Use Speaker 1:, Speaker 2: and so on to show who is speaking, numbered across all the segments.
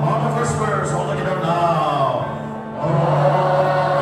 Speaker 1: On the first verse, hold it down now. Oh.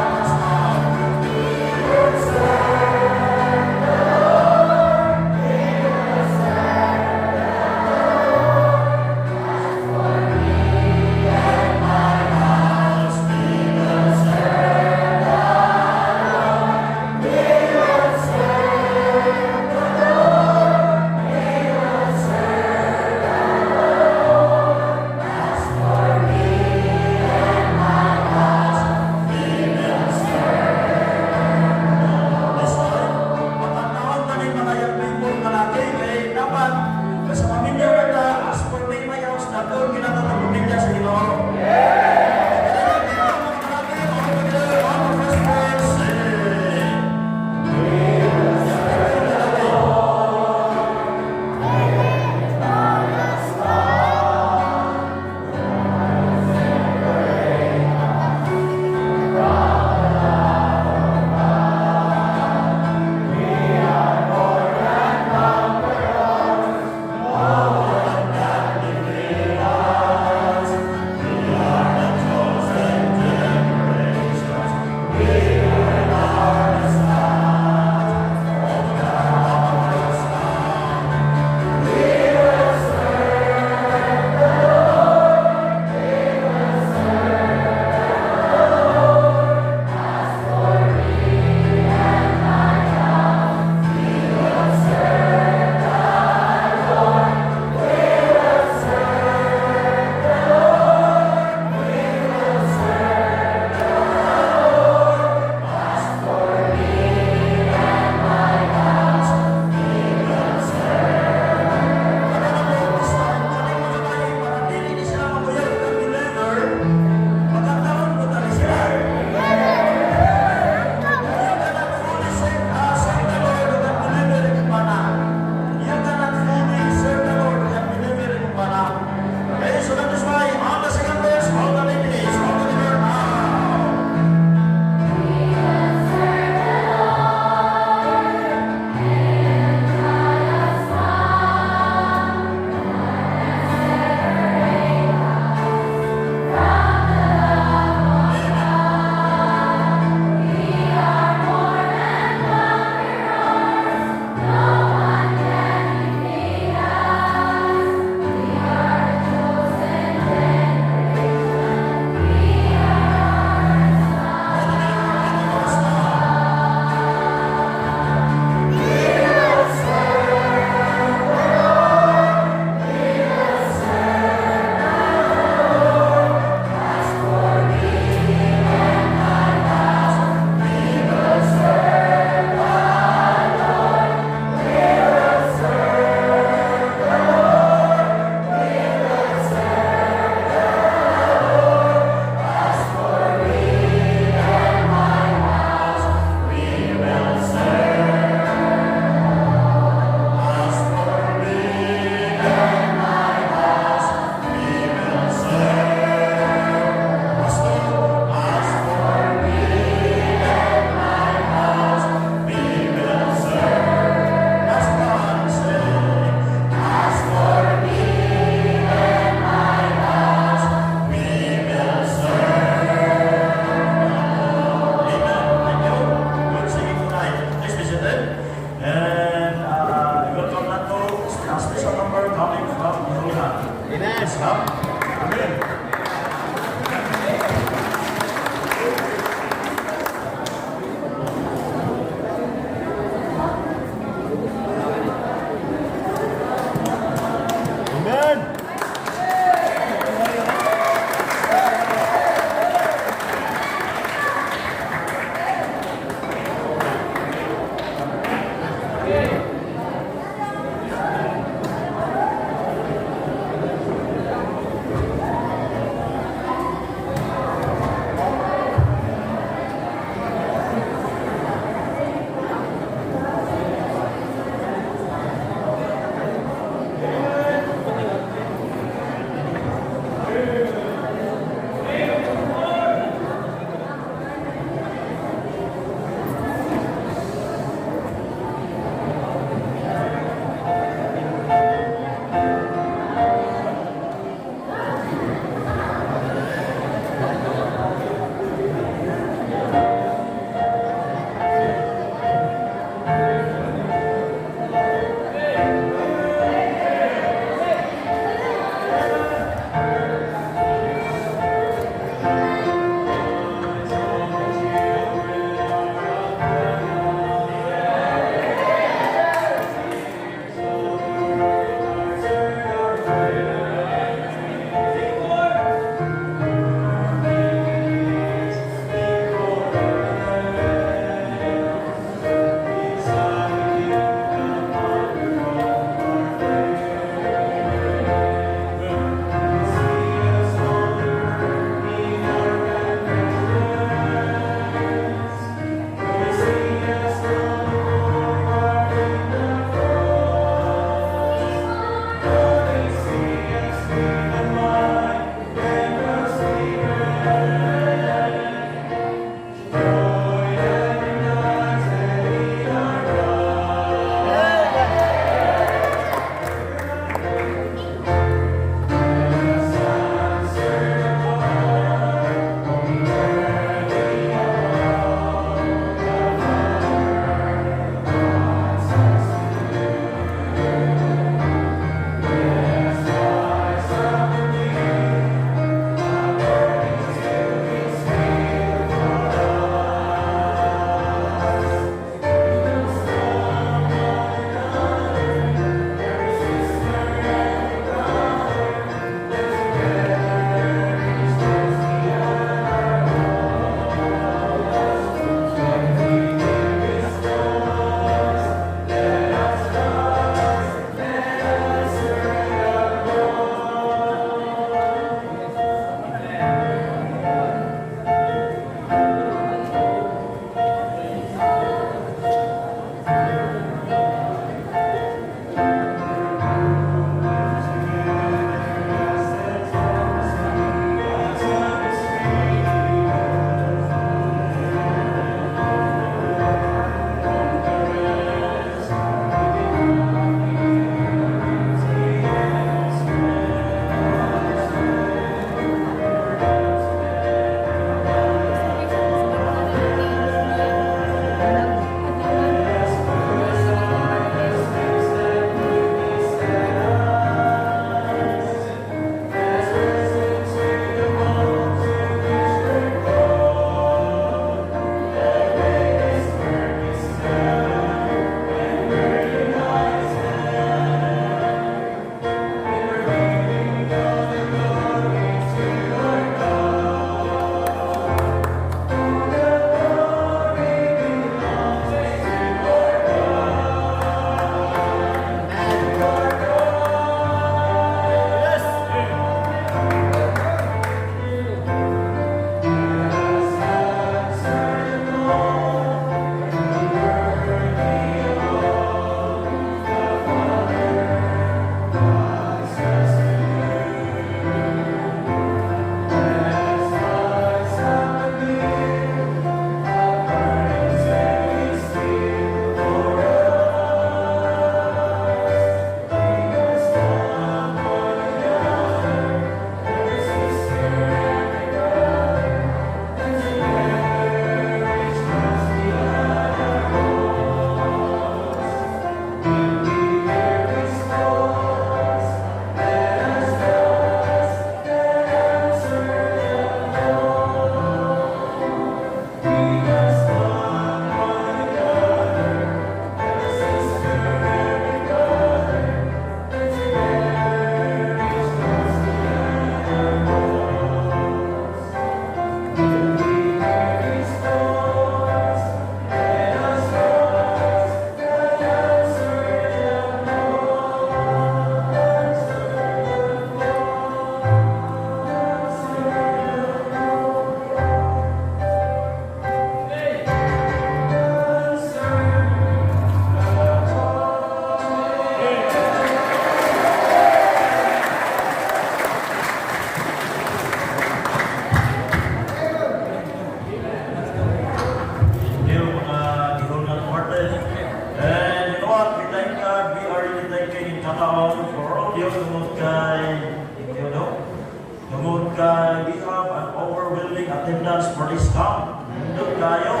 Speaker 1: attendance for this camp. Doon tayo.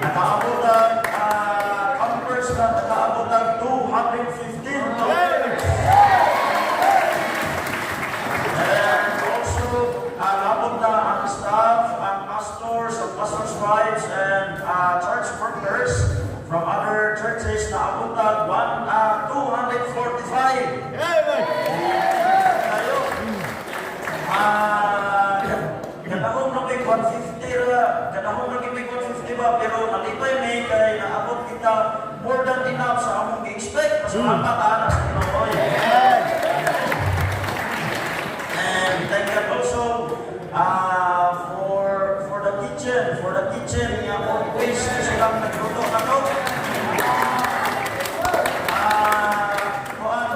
Speaker 1: Nakaabot ang campers na nakaabot ang 215 campers. And also, nakaabot na ang staff, ang pastors, ang pastors' wives, and church workers from other churches na abot ang 245. Kanahong na may 150 kanahong na may 150 ba, pero nalipay may kay naabot kita more than enough sa among i-expect. Pasalamat sa Pinoy. And thank God also for the kitchen, niya always silang nagluto na to.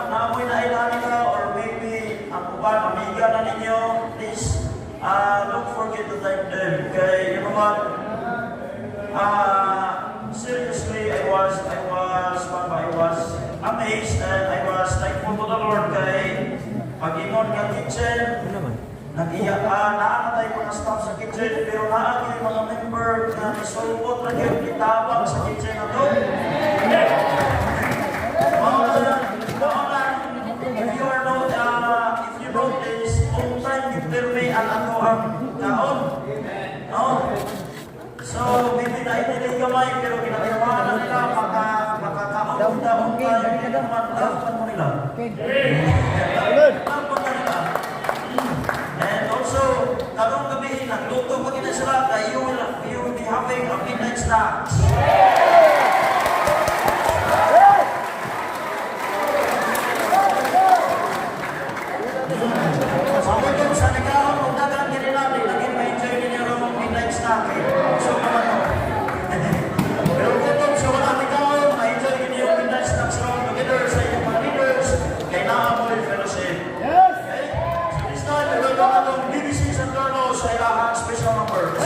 Speaker 1: Naamoy na ilan nila or maybe ang uban, amiga na ninyo, please don't forget to thank them. Okay, you know what? Seriously, I was amazed and I was thankful to the Lord kay pag-ingon nga kitchen, nag-iyak naanatay mga staff sa kitchen, pero naagin yung mga member na nisulpot na yung itabang sa kitchen na to. If you wrote this, all time you tell me ang ako ang kaon. No? So, maybe na-delay kamay, pero kinakiramahan na nila, makakaon taon tayo, hindi naman lapan mo nila. Lapan na nila. And also, karong gabi, nagluto pa kita sila, you will be having a midnight snacks. Sa nagkaon, kung dagang din natin, naging ma-enjoy din yung midnight snack. So, naman mo. Pero kung sa wala nagkaon, ma-enjoy din yung midnight snacks together sa inyong mga leaders, kay Naamoy Fellowship. Okay? So this time, we're going to itong BBC San Carlos sa ilahang special number.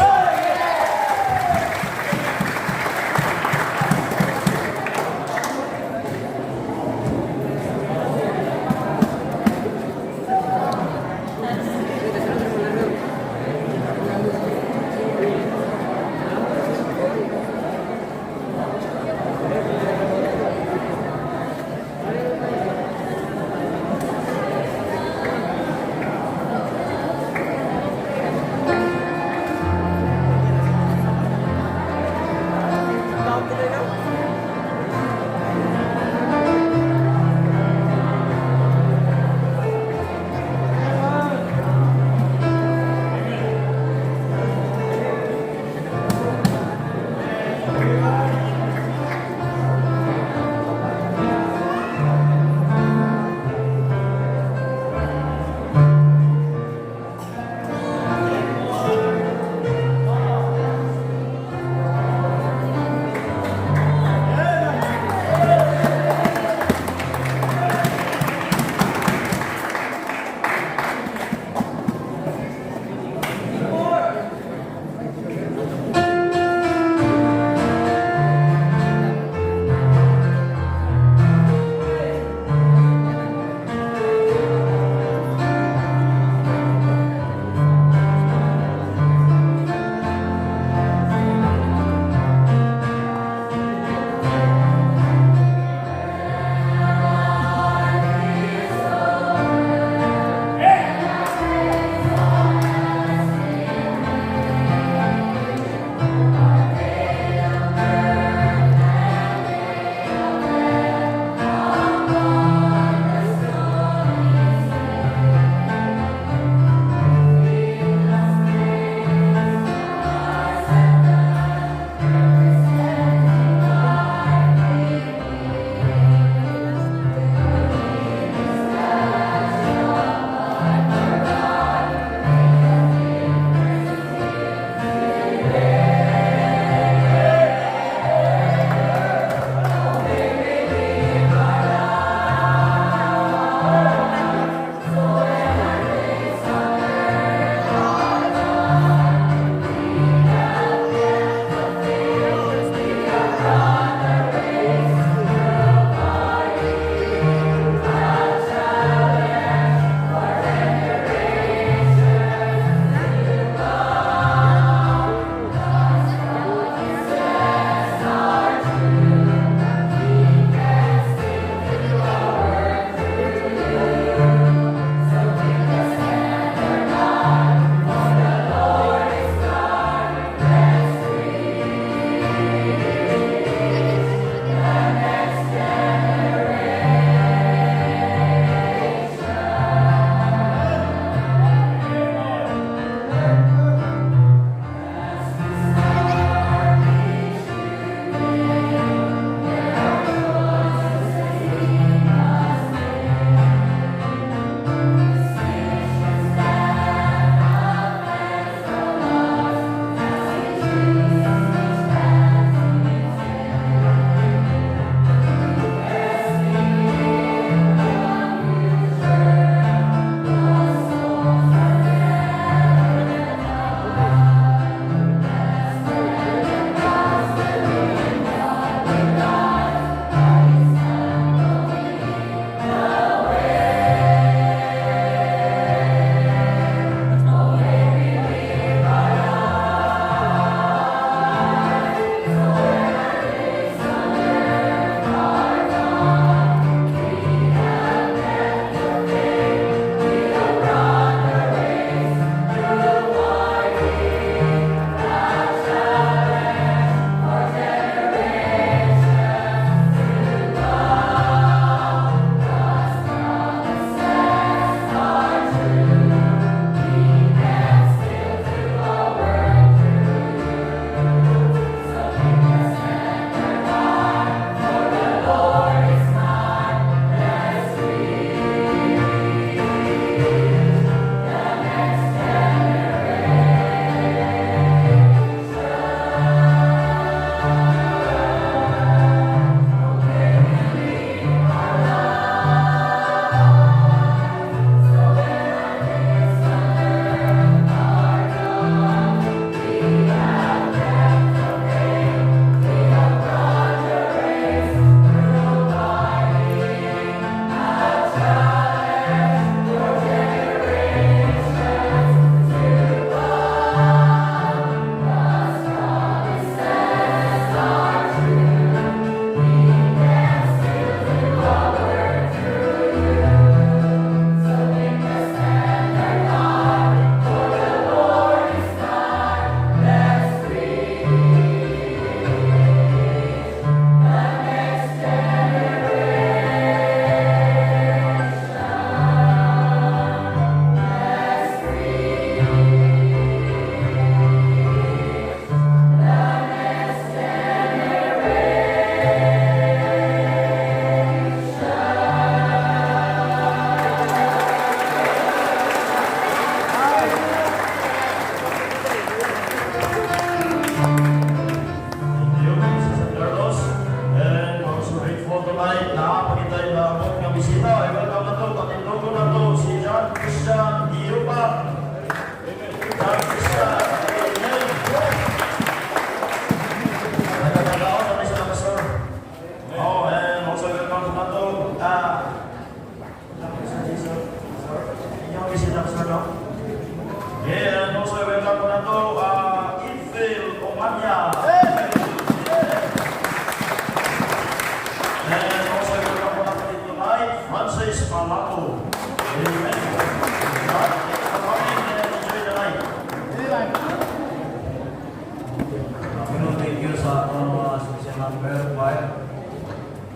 Speaker 1: sa mga social number 5.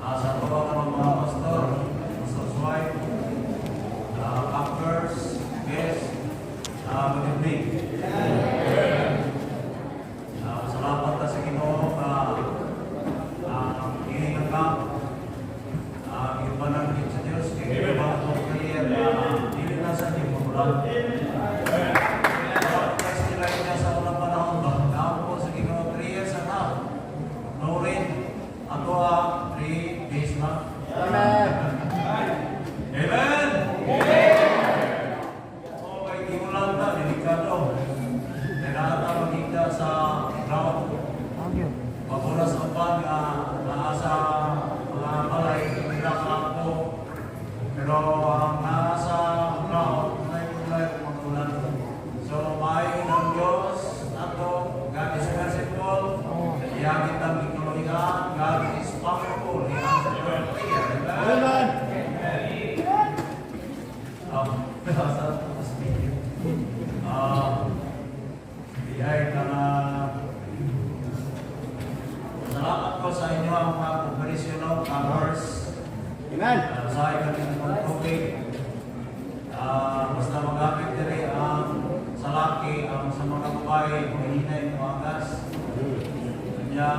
Speaker 1: Sa mga pastor, pastor's wife, actors, guests, good evening. Salamat na sa Ginoo hihingan ka. Ipanangkin sa Diyos, kaya mga itong prayer hindi na sa inyo magulang. Kasi nila niya sa unang panahon ba? Naam po sa Ginoo 3 years and half. No rain. Ato 3 days na. Amen. Amen. Okay, di mo lang na, delikado. Kailangan na magigda sa ground. Mabulas ang pan nasa mga balay, nilakak po. Pero ang nasa ground, mulay magulan. So, may ng Diyos, ato, God is merciful. Iyagit ang ikuluyan, God is powerful. He answers your prayer. Amen. Salamat ko sa inyo ang mga congressional members.
Speaker 2: Amen.
Speaker 1: Sa inyong ng tubig. Basta magamit din ang salaki ang sa mga babae mahinay ng agas. Kanya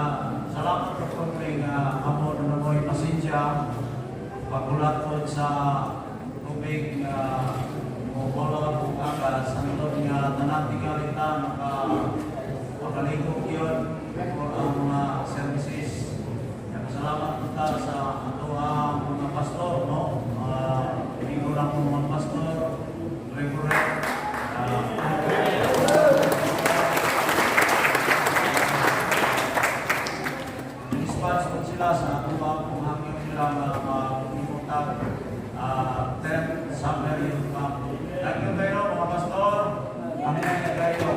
Speaker 1: salamat ko po amo na mo'y pasensya pagulat po sa tubig wala kong agas ang doon nga tanating alita makaligog yun ang mga services. Salamat po sa ato mga pastor, no? Hindi lang po mga pastor, regular. Dispatch po sila sa ato kung hanggang nila mag-imutan 10 summer youth camp. Thank you kayo mga pastor. Kami na kayo.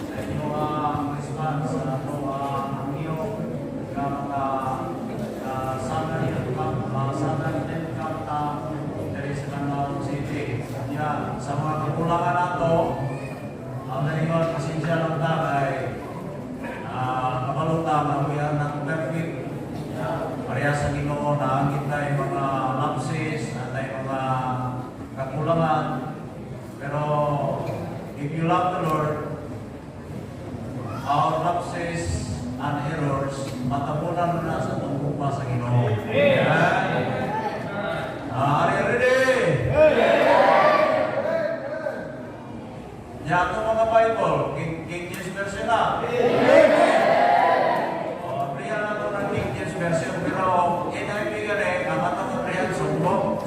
Speaker 1: Sa inyo ang response sa ato ang iyo summer youth camp, summer youth camp dari sa Canlaon City. Sa mga kakulangan nato, ang ngayon, pasensya lang tagay. Kapaluta, mahuyan ng perfect. Pareha sa Ginoo na ang kita yung mga lapses, at yung mga kakulangan. Pero, if you love the Lord, our lapses and errors, matapunan mo na sa tungkupa sa Ginoo. Are you ready? Yato mga Bible, King James Version na. Priya na ito ng King James Version, pero NIV gani, ang atong priyan sumbong.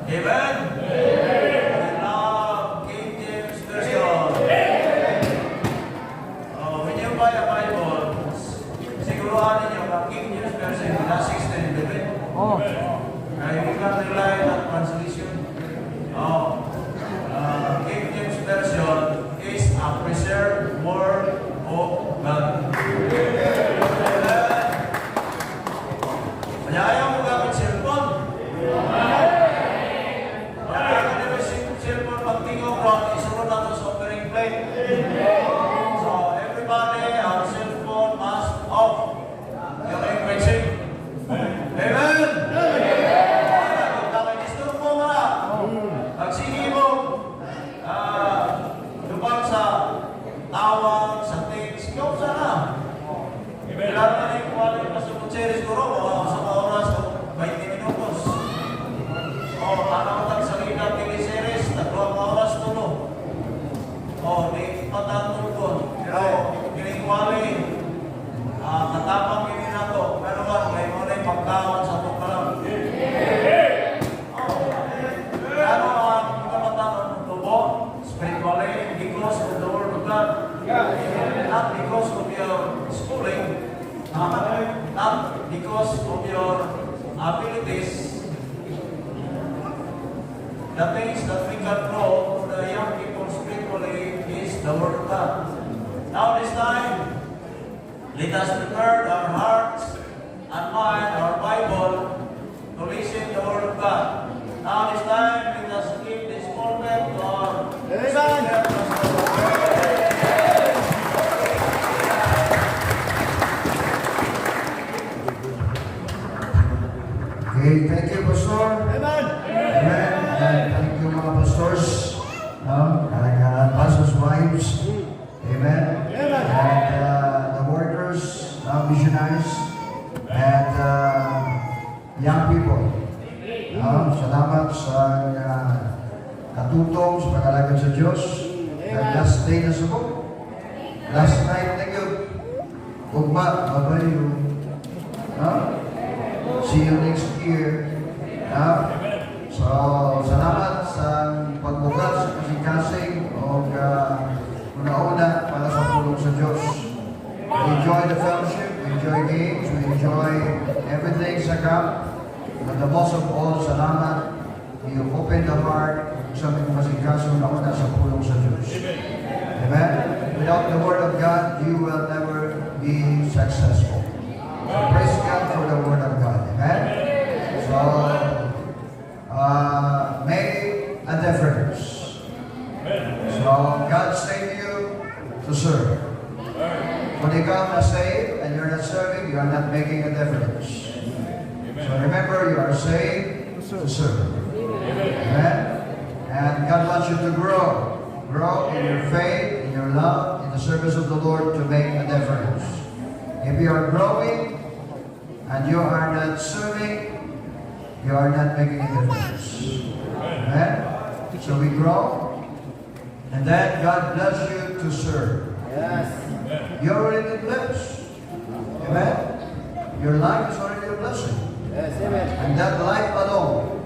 Speaker 1: Amen? I love King James Version. When you buy a Bible, siguruhan ninyo ang King James Version na 16, diba? Kaya you can rely on translation. King James Version is a preserved word of God. Kaya ayaw mo gamit cellphone. Kaya ka nila cellphone pagtingin ko, isunod natin sa offering plate. So everybody, our cellphone must off. Yung preaching. Amen? Pagsige mo, lubang sa tawag, sa text, ikaw sana. Kailan na yung kuwalin pa sa Gutirrez siguro, sa mga oras, 20 minutos. Tanang tagsalita, teleseries, 2 oras tulo. Di patatong ko. Pero, kinikuwalin, katapang ini na to. Pero may muna yung pagkawan sa itong kalam. Ano ang kapatanon ng tubo? Spiritually, because of the Word of God. Not because of your schooling. Not because of your abilities. The things that we can know to the young people spiritually is the Word of God. Now this time, let us prepare our hearts and mind, our Bible, to listen to the Word of God. Now this time, let us give this moment to our speaker.
Speaker 2: Okay, thank you, Pastor.
Speaker 1: Amen.
Speaker 2: Amen. And thank you, mga pastors. And pastors' wives. Amen.
Speaker 1: Amen.
Speaker 2: And the workers, missionaries, and young people. Salamat sa katutong sa pag-alagad sa Diyos. Last day na sa ko. Last night na yun. Ugma, babayo. See you next year. So, salamat sa pagbukas sa kasing-kasing o una-una para sa tulong sa Diyos. We enjoy the fellowship, we enjoy games, we enjoy everything sa camp. But the most of all, salamat. You open the heart sa mga kasing-kasing una-una sa tulong sa Diyos. Amen? Without the Word of God, you will never be successful. Praise God for the Word of God. Amen? So, make a difference. So, God saved you to serve. When you come to save and you're not serving, you are not making a difference. So remember, you are saved to serve. Amen? And God wants you to grow. Grow in your faith, in your love, in the service of the Lord to make a difference. If you are growing and you are not serving, you are not making a difference. Amen? So we grow, and then God bless you to serve.
Speaker 1: Yes.
Speaker 2: You're already blessed. Amen? Your life is already a blessing.
Speaker 1: Yes, amen.
Speaker 2: And that life alone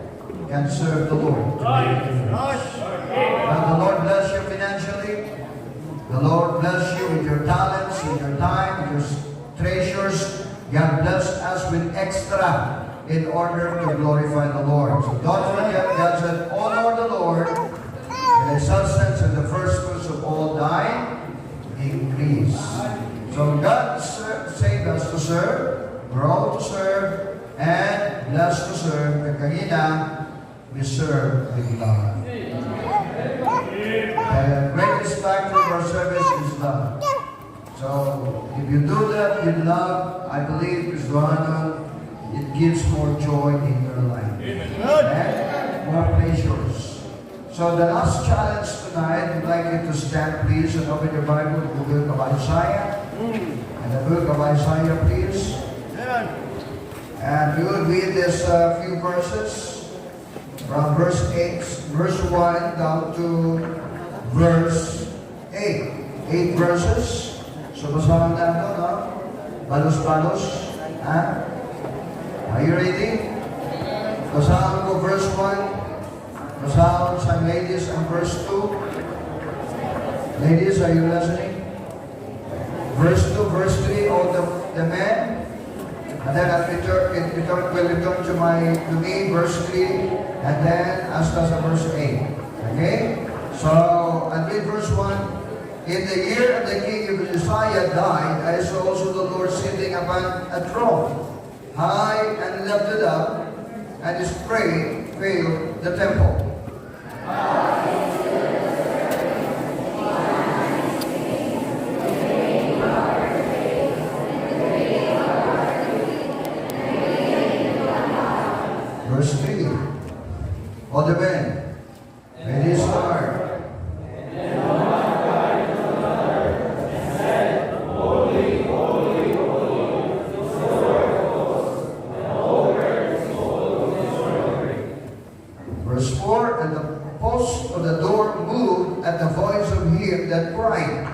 Speaker 2: can serve the Lord. And the Lord bless you financially. The Lord bless you with your talents, with your time, with your treasures. God bless us with extra in order to glorify the Lord. So don't forget, God said, honor the Lord, and the substance and the first fruits of all thine increase. So God saved us to serve, grow to serve, and bless to serve. Kagahina, we serve with love. The greatest factor of our service is love. So if you do that with love, I believe, Ms. Johanna, it gives more joy in your life. And more pleasures. So the last challenge tonight, I'd like you to stand, please, and open your Bible to the book of Isaiah. And the book of Isaiah, please. And we will read this few verses from verse 1 down to verse 8. 8 verses. So basahan natin, no? Balos-balos. Are you ready? Basahan ko verse 1. Basahan sa ladies ang verse 2. Ladies, are you listening? Verse 2, verse 3, all the men. And then I'll return to me, verse 3, and then hasta sa verse 8. Okay? So, I'll read verse 1. In the year of the king of Uzziah died, I saw also the Lord sitting upon a throne, high and lifted up, and his praise filled the temple. Verse 3. All the men, ready to start. Verse 4, and the post of the door moved at the voice of him that cried,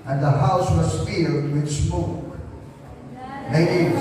Speaker 2: and the house was filled with smoke. Ladies,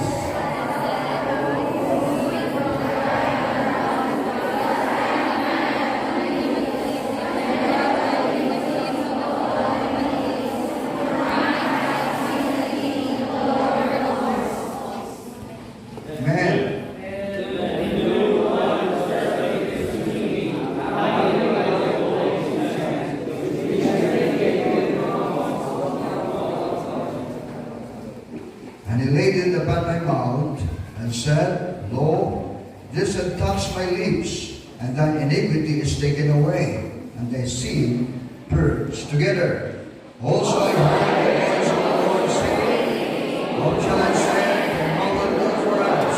Speaker 2: and he laid it upon my mouth, and said, Lo, this hath touched my lips, and thine iniquity is taken away, and thy sin purged together. Also I heard the voice of the Lord saying, What shall I send, and what will do for us?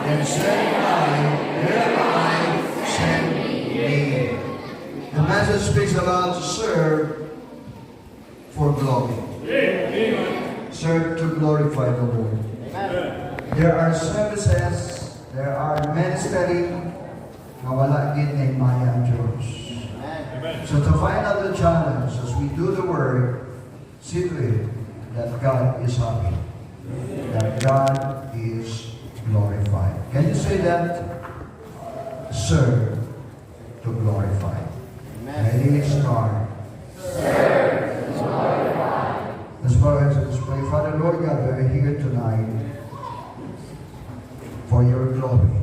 Speaker 2: and saying, here am I, send me. The message speaks about to serve for glory. Serve to glorify the Lord. There are services, there are ministry na wala gid kay maya ang Diyos. So to find out the challenge as we do the work, see to it that God is happy, that God is glorified. Can you say that? Serve to glorify. Ready, start.
Speaker 3: Serve to glorify.
Speaker 2: Let's bow heads and let's pray. Father, Lord God, we are here tonight for your glory.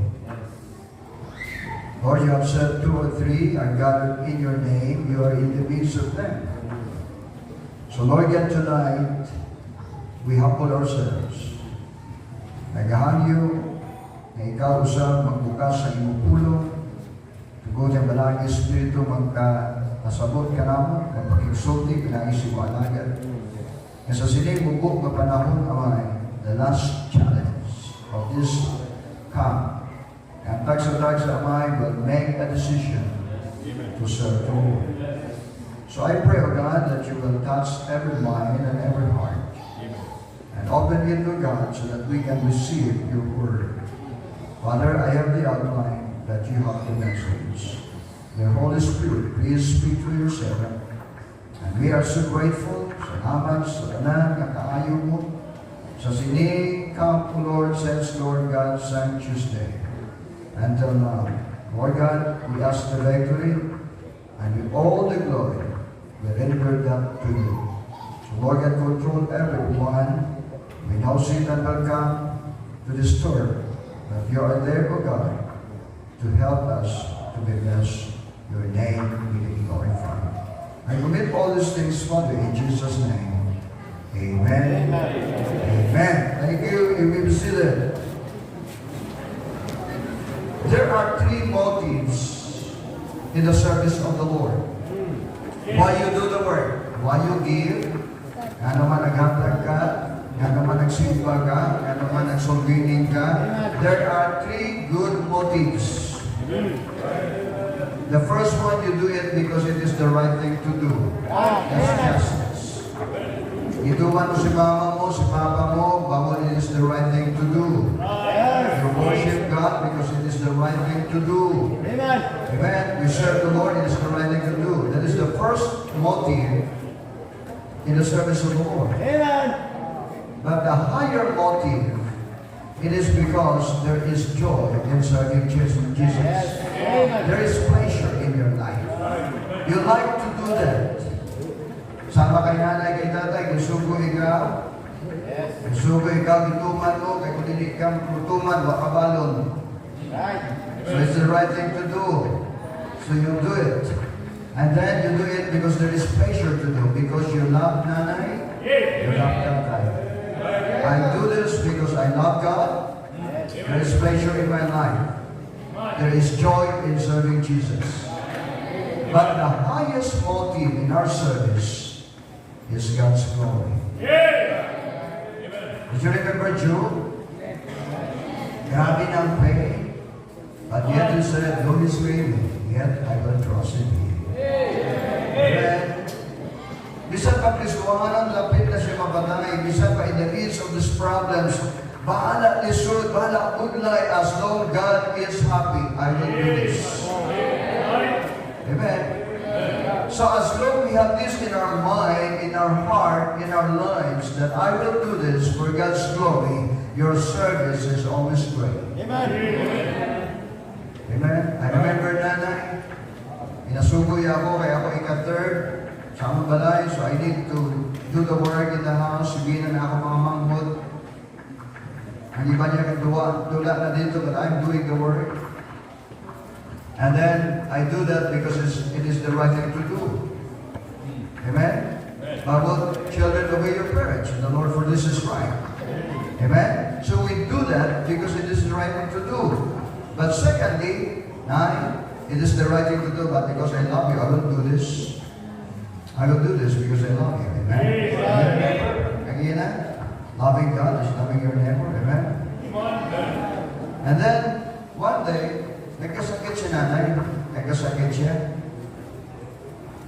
Speaker 2: Lord, you have said 2 or 3 are gathered in your name. You are in the midst of them. So Lord God, tonight, we humble ourselves. Nagahangyo na ikaw usap magbukas sa iyong pulo. Tugod ang balagi Espiritu magkasabot ka naman, magpakigsulti, pinagisi mo alagad. Nga sa sining bubuk na panahon, Amay, the last challenge of this camp. And tags Amay will make a decision to serve the Lord. So I pray, O God, that you will touch every mind and every heart. And open it, O God, so that we can receive your word. Father, I have the outline that you have the message. The Holy Spirit, please speak to your servant. And we are so grateful. Salamat sa tanan na kaayo mo. Sa sining camp, Lord, since Lord God sang Tuesday. Until now, Lord God, we ask the victory and with all the glory, we render that to you. So Lord God, control everyone. We now see that will come to disturb, but you are there, O God, to help us to be blessed. Your name be glorified. I commit all these things, Father, in Jesus' name. Amen. Amen. Amen. Thank you. You will be seated. There are 3 motives in the service of the Lord. Why you do the work? Why you give? Nga naman naghatag ka? Nga naman nagsimba ka? Nga naman nagsulgining ka? There are 3 good motives. The first one, you do it because it is the right thing to do. That's justice. Ituwan mo si mama mo, si papa mo, bawal it is the right thing to do. You worship God because it is the right thing to do.
Speaker 3: Amen.
Speaker 2: Amen. We serve the Lord, it is the right thing to do. That is the first motive in the service of the Lord.
Speaker 3: Amen.
Speaker 2: But the higher motive, it is because there is joy in serving Jesus. There is pleasure in your life. You like to do that. Sama kay nanay, kay tatay, gusto ko ikaw. Gusto ko ikaw, ituman mo, kay kung hindi ka tutuman, wakabalon. So it's the right thing to do. So you do it. And then you do it because there is pleasure to do. Because you love nanay, you love tatay. I do this because I love God. There is pleasure in my life. There is joy in serving Jesus. But the highest motive in our service is God's glory. Did you remember Job? Grabe ng pain. But yet he said, though he's waiting, yet I will trust in him. Amen. Bisan pa Kristohanan, lapit na siya mapatay. Bisan pa in the midst of these problems, bahala lisod, bahala udlay, as long God is happy, I will do this. Amen. So as long we have this in our mind, in our heart, in our lives, that I will do this for God's glory, your service is always great.
Speaker 3: Amen.
Speaker 2: Amen. I remember nanay, inasugoy ako, kaya ako ika-third sa among balay, so I need to do the work in the house. Sabihin na ako mga manghod. Ang iba niya dula na dito, but I'm doing the work. And then, I do that because it is the right thing to do. Amen? Bible, children, obey your parents, and the Lord for this is right. Amen? So we do that because it is the right thing to do. But secondly, it is the right thing to do, but because I love you, I will do this. I will do this because I love you. Amen? Again, loving God is loving your neighbor. Amen? And then, one day, nagkasakit si nanay. Nagkasakit siya.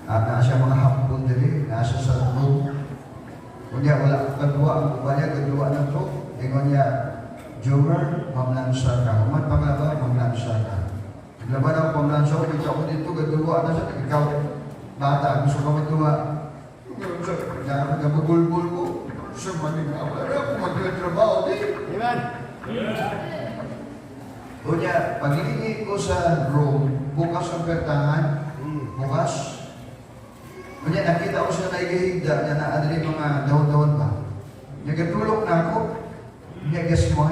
Speaker 2: At nasa mga hapon dili, nasa sa room. Kunya wala kadua, ang kubaya kadua na to. Ingon niya, Geomer, mamlansa ka. Umat panglaba, mamlansa ka. Laban ako pamlansa ko, kita ko dito, kadua na sa ikaw. Bata, gusto ka magduwa. Kaya nagabagulbul ko. Sir, maning ako. Ako magtrabaho din.
Speaker 3: Amen.
Speaker 2: Kunya, pag-iingi ko sa room, bukas ang pertangan, bukas. Kunya, nakita ko siya naigahigda niya na adali mga daon-daon pa. Nagatulog na ako. Kunya, guess mo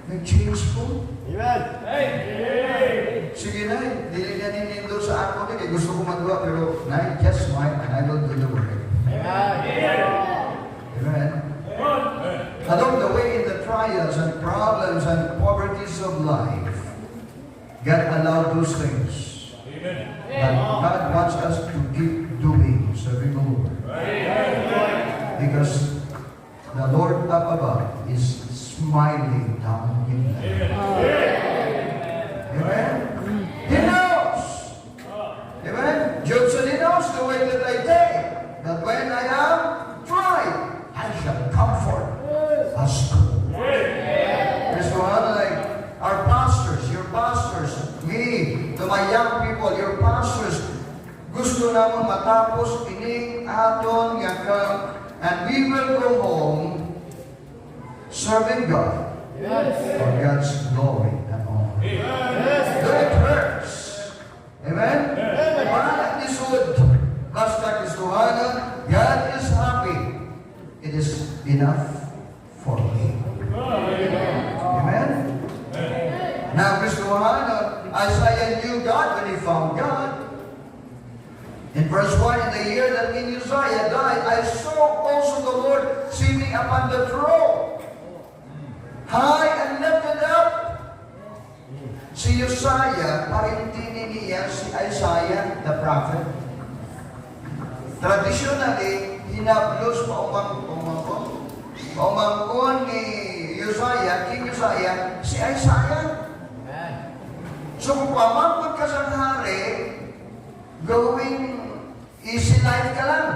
Speaker 2: nag-change po.
Speaker 3: Amen.
Speaker 2: Sige na, dili niya ninindo sa ako kaya gusto ko magawa, pero na, just mine and I will do the work. Amen. Along the way in the trials and problems and poverties of life, God allowed those things. But God wants us to keep doing, serving the Lord. Because the Lord up above is smiling down in there. Amen? He knows. Amen? Job said, He knows the way that I take. That when I am tried, I shall comfort us. That's why, like our pastors, your pastors, me, to my young people, your pastors, gusto naman matapos ining aton nga and we will go home serving God for God's glory and honor. Though it hurts. Amen? Wala ni sud. Basta Kristohanan, God is happy. It is enough for me. Amen? Now, Kristohanan, Isaiah knew God when he found God. In verse 1, in the year that King Uzziah died, I saw also the Lord sitting upon the throne, high and lifted up. Si Uzziah, parintinin niya si Isaiah, the prophet. Traditionally, hinablos paumangkon ni Uzziah, King Uzziah, si Isaiah. So kung pamangkon ka sa hari, going easy life ka lang.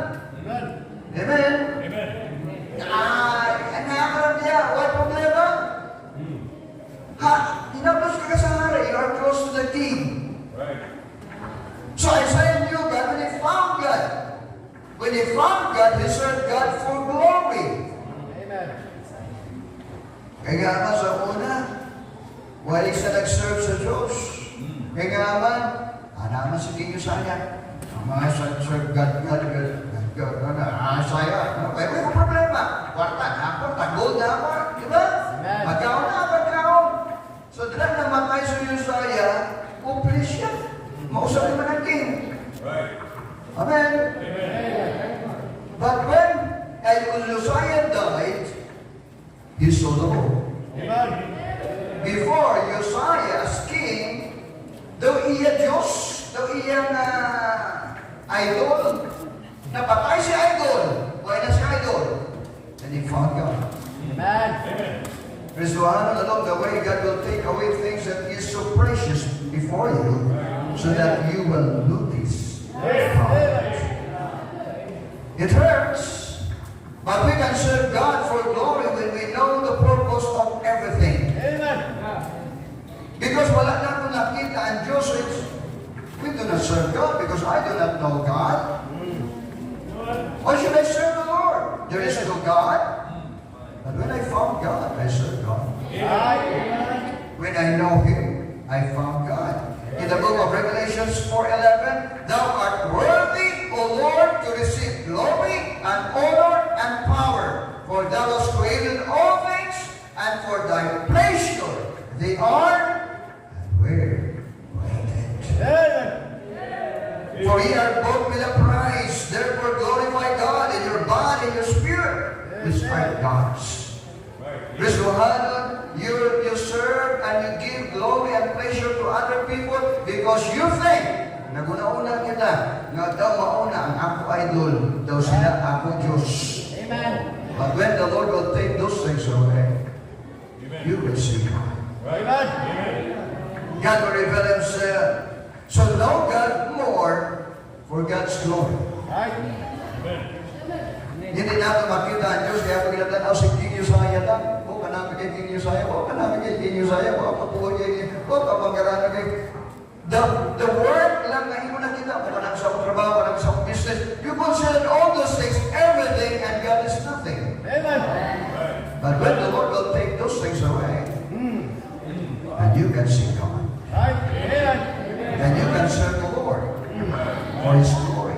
Speaker 2: Amen? Nakakaroon niya, what problema? Hinablos ka sa hari, you are close to the king. So Isaiah knew God when he found God. When he found God, he served God for glory. Kaya nga naman sa una, wali sa nag-serve sa Diyos. Kaya nga naman, naman si King Uzziah. Mga serve God, Isaiah. Kaya may problema. Kwarta na ako, tagol na ako. Di ba? Magkaon na, magkaon. So, dahil namatay si Uzziah, umplis siya. Mausap naman ang king. Amen? But when Uzziah died, he saw the Lord. Before Uzziah as king, though iya Diyos, though iya na idol, napatay si idol, why na si idol? And he found God. Rizwan, along the way, God will take away things that is so precious before you, so that you will notice it. It hurts, but we can serve God for glory when we know the purpose of everything. Because wala na kung nakita ang Diyos, we do not serve God because I do not know God. Why should I serve the Lord? There is no God. But when I found God, I serve God. When I know Him, I found God. In the book of Revelations 4:11, Thou art worthy, O Lord, to receive glory and honor and power, for Thou hast created all things, and for Thy pleasure they are were created. For ye are bought with a price, therefore glorify God in your body and your spirit, which are God's. Rizwahanan, you serve and you give glory and pleasure to other people because you think, naguna-una kita, nga daw mauna ang ako idol, daw sila ako Diyos.
Speaker 3: Amen.
Speaker 2: But when the Lord will take those things away, you will see God. God will reveal Himself. So know God more for God's glory. Hindi natin makita ang Diyos, kaya pag ilatanaw si King Uzziah lang, o kanami kay King Uzziah, o kanami kay King Uzziah, o kapuha kay King, o kapanggarano kay... The work lang na imo nakita, o kanami sa trabaho, kanami sa business, you consider all those things, everything, and God is nothing.
Speaker 3: Amen.
Speaker 2: But when the Lord will take those things away, and you can see God, and you can serve the Lord for His glory.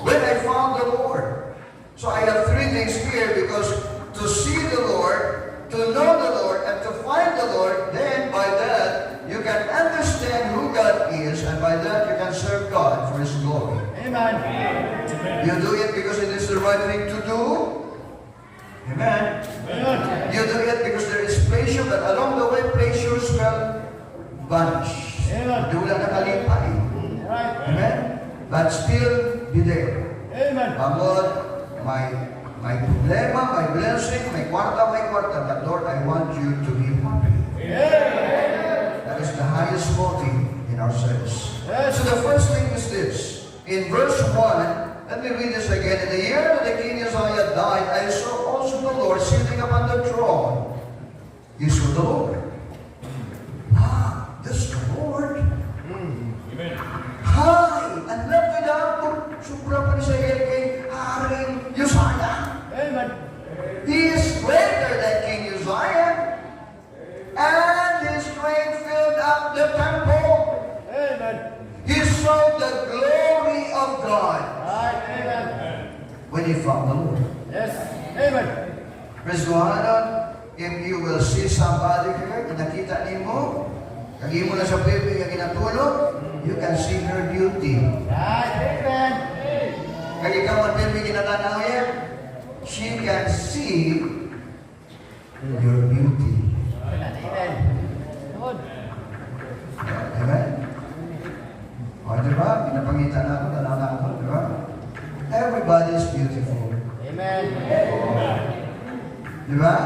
Speaker 2: When I found the Lord, so I have three things here, because to see the Lord, to know the Lord, and to find the Lord, then by that, you can understand who God is, and by that, you can serve God for His glory.
Speaker 3: Amen.
Speaker 2: You do it because it is the right thing to do. Amen. You do it because there is pleasure, but along the way, pleasures will vanish. Dula na kalipay. Amen. But still be there.
Speaker 3: Amen.
Speaker 2: Pagod, may problema, may blessing, may kwarta. But Lord, I want you to be happy. That is the highest motive in our service. So the first thing is this. In verse 1, let me read this again. In the year that the King Uzziah died, I saw also the Lord sitting upon the throne. You saw the Lord. This is the Lord. High and lifted up. Supra pa ni sa kay Haring Uzziah.
Speaker 3: Amen.
Speaker 2: He is greater than King Uzziah, and His strength filled up the temple.
Speaker 3: Amen.
Speaker 2: He saw the glory of God
Speaker 3: Amen.
Speaker 2: when he found the Lord.
Speaker 3: Yes. Amen.
Speaker 2: Praise God. If you will see somebody here, nakita nimo, kagi mo na sa baby yung ginatulog, you can see her beauty.
Speaker 3: Amen.
Speaker 2: Kagi ka man baby ginatanaw yan, she can see your beauty.
Speaker 3: Amen. Good.
Speaker 2: Amen? O, diba? Pinapangitan na ako, tanaw na ako, diba? Everybody is beautiful.
Speaker 3: Amen.
Speaker 2: Diba?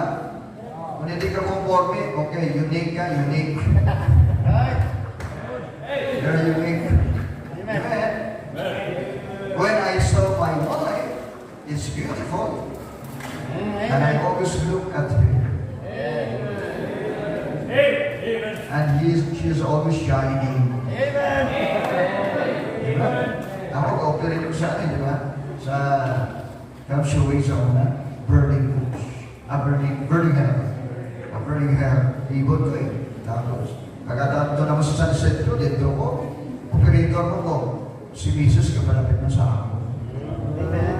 Speaker 2: Kung hindi ka conforme, okay, unique ka, unique.
Speaker 3: Right.
Speaker 2: You're unique. Amen? When I saw my wife, it's beautiful. And I always look at her. And she's always shining.
Speaker 3: Amen.
Speaker 2: Diba? Ako, ka-operate ko sa atin, di ba? Sa Camp Showing sa una, burning bush. Burning hell. Burning hell. Ibon ko eh. Tapos, kagadato naman sa sunset ko, dito ko, operator ko, si Mrs. kapalapit na sa ako.
Speaker 3: Amen.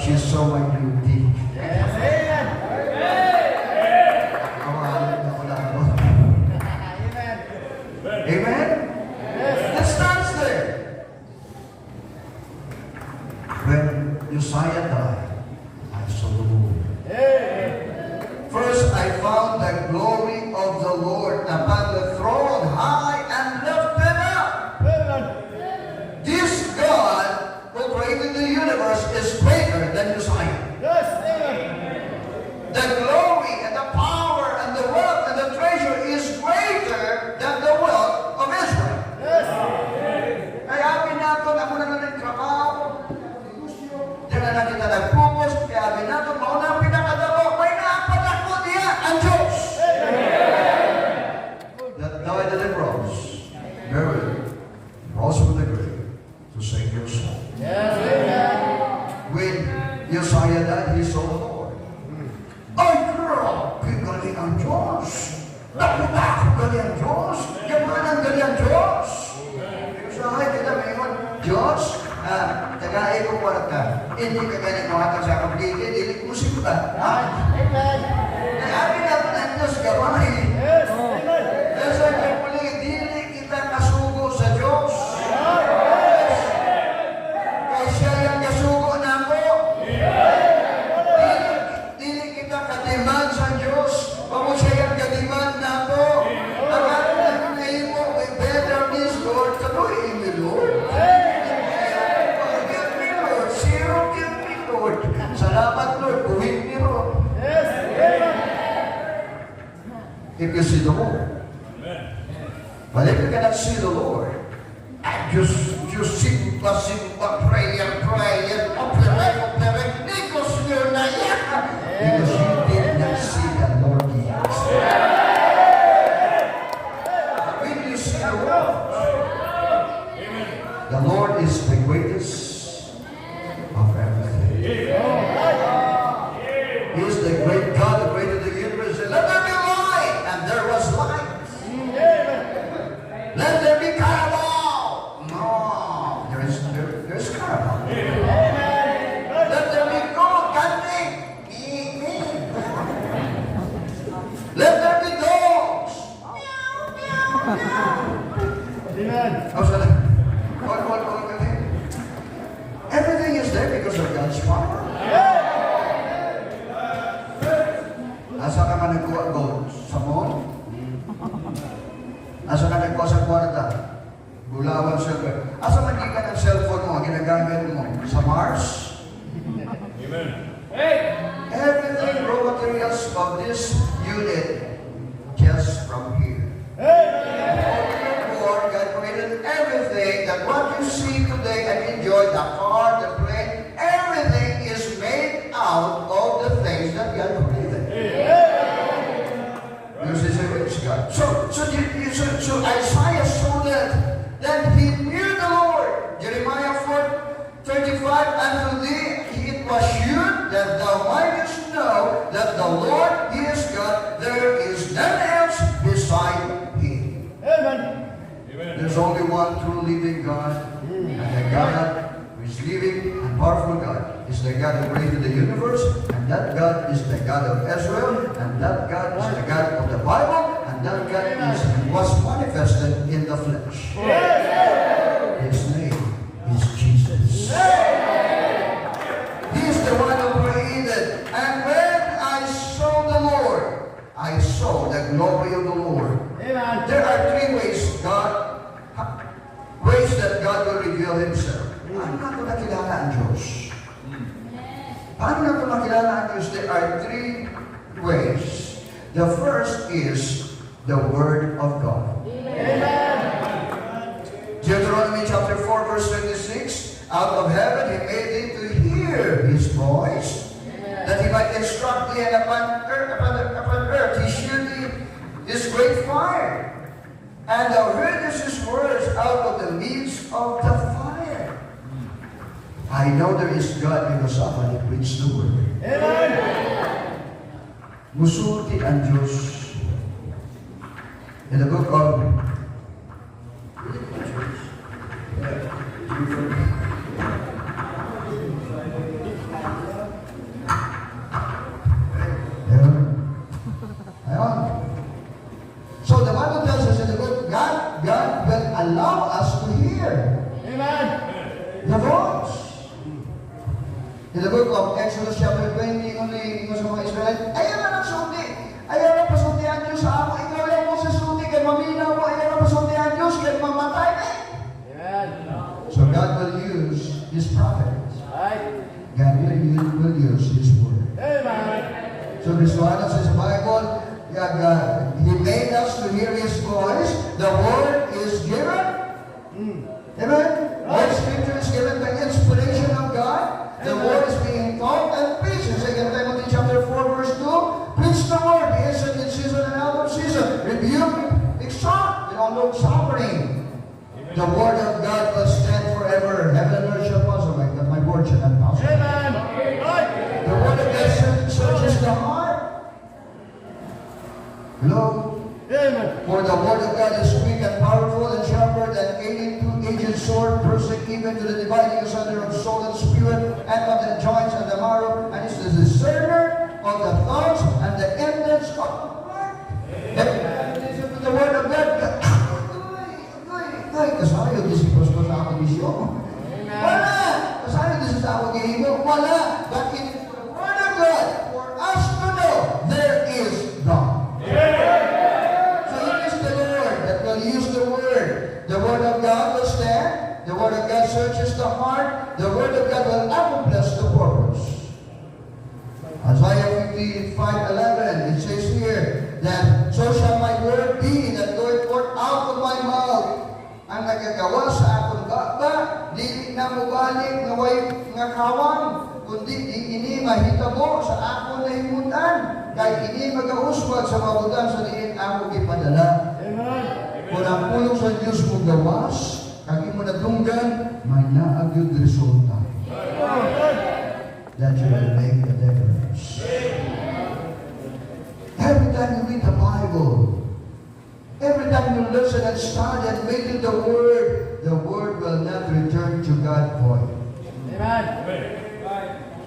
Speaker 2: She saw my beauty.
Speaker 3: Yes. Amen.
Speaker 2: Kawalan na ko lang ako.
Speaker 3: Amen.
Speaker 2: Amen? It starts there. When Uzziah died, I saw the Lord.
Speaker 3: Amen.
Speaker 2: First, I found the glory of the Lord upon the throne, high and lifted up.
Speaker 3: Amen.
Speaker 2: This God who created the universe is greater than Uzziah.
Speaker 3: Yes. Amen.
Speaker 2: The glory and the power and the wealth and the treasure is greater than the wealth of Israel.
Speaker 3: Yes.
Speaker 2: Kaya binato na muna na ng trabaho, diyan na kita nagpupos, kaya binato, mauna ang pinakadabo, may naapatakot niya ang Diyos. That died on the cross, buried, rose from the grave to save your soul.
Speaker 3: Yes. Amen.
Speaker 2: When Uzziah died, he saw the Lord. Ay, girl, galing ang Diyos. Takot galing ang Diyos. Yaman ang galing ang Diyos. Uzziah, kita mayroon, Diyos, tagaay ko wala ka. Hindi ka galing mawatan sa kapagigil, ilik mo simba.
Speaker 3: Amen.
Speaker 2: Kaya pinapin ang Diyos, gawin.
Speaker 3: Yes. Amen.
Speaker 2: Kasi kapuli, dili kita kasugo sa Diyos. Kaya siya yung kasugo na mo. Dili kita katiman sa Diyos. Kung siya yung katiman na mo. Ang alam na mo, we better this Lord. Kaluhin mo, Lord. Give me, Lord. Zero, give me, Lord. Sa if you see the Lord. But if you cannot see the Lord, and just simba, pray and operate, because you're not yet, because you did not see the Lord Jesus. When you see the Lord is the greatest of everything. He is the great God, the creator of the universe. Let there be light, and there was light. Let there be Canlaon. No, there's Canlaon. Let there be God, let there be dogs.
Speaker 3: Amen.
Speaker 2: How's that? What? Everything is there because of God's power. Asa ka man nagkuha gold? Sa mall? Asa ka nagkuha sa kwarta? Gulawan silver. Asa man di ka ng cellphone mo, ginagamit mo? Sa Mars?
Speaker 4: Amen.
Speaker 2: Everything raw materials of this unit just from here. Lord, God created everything that what you see today and enjoy, the car, the plane, everything is made out of the things that God created. This is a rich God. So Isaiah saw that he knew the Lord. Jeremiah 4:35, and to thee it was hewn that thou mightest know that the Lord he is God, there is none else beside him.
Speaker 3: Amen.
Speaker 2: There's only one true living God, and the God who is living and powerful God is the God who created the universe, and that God is the God of Israel, and that God is the God of the Bible, and that God was manifested in the flesh. His name is Jesus. He is the one who created, and when I saw the Lord, I saw the glory of the Lord.
Speaker 3: Amen.
Speaker 2: There are three ways that God will reveal Himself. Paano natin nakilala ang Diyos? Paano natin makilala ang Diyos? There are three ways. The first is the Word of God. Deuteronomy chapter 4 verse 26, out of heaven He made thee to hear His voice, that He might instruct thee, and upon earth He shewed thee His great fire. And thou heardest His words out of the midst of the fire. I know there is God because somebody preached the word.
Speaker 3: Amen.
Speaker 2: Musulti ang Diyos. In the book of so the Bible tells us in the book, God will allow us to hear
Speaker 3: Amen.
Speaker 2: the voice. In the book of Exodus chapter 20, ingon sa mga Israelite, ayaw na nagsulti. Ayaw na pasulti ang Diyos sa amo. Ikaw lang mo sa sulti, kaya maminaw mo. Ayaw na pasulti ang Diyos, kaya mamatay na.
Speaker 3: Amen.
Speaker 2: So God will use His prophets.
Speaker 3: Right.
Speaker 2: God will use His word.
Speaker 3: Amen.
Speaker 2: So Christiano says sa Bible, He made us to hear His voice. The word is given. Amen? All scripture is given by inspiration of God. The word is being taught and preached. In 2 Timothy chapter 4 verse 2, preach the word, be instant in season and out of season. Rebuke, exhort, in all long suffering. The word of God will stand forever. Heaven and earth shall pass away, but my word shall not pass away.
Speaker 3: Amen. Right.
Speaker 2: The word of God searches the heart. Hello?
Speaker 3: Amen.
Speaker 2: For the word of God is quick and powerful and sharper than any two-edged sword, piercing even to the dividing asunder of soul and spirit, and of the joints and the marrow, and is the discerner of the thoughts and the intents of the heart. Listen to the word of God. Kasayo, disipos ko sa ako misyon. Wala! Kasayo, disipos sa ako gihimo. Wala! But it is the word of God for us to know there is God. Use the word. The word of God will stand. The word of God searches the heart. The word of God will accomplish the purpose. Isaiah 55:11, it says here that so shall my word be that goeth forth out of my mouth. Ang nagagawa sa akong gaba, dili na mubalik nga way nga kawang, kundi di ini mahitabo sa akong nahimutan, kay ini magauswag sa mabutan sa diin ako gipadala.
Speaker 3: Amen.
Speaker 2: Kung ang pulong sa Diyos mo gawas, kagi mo nadunggan, may naagyod resulta. That you will make a difference. Every time you read the Bible, every time you listen and study and meditate the word will not return to God void.
Speaker 3: Amen.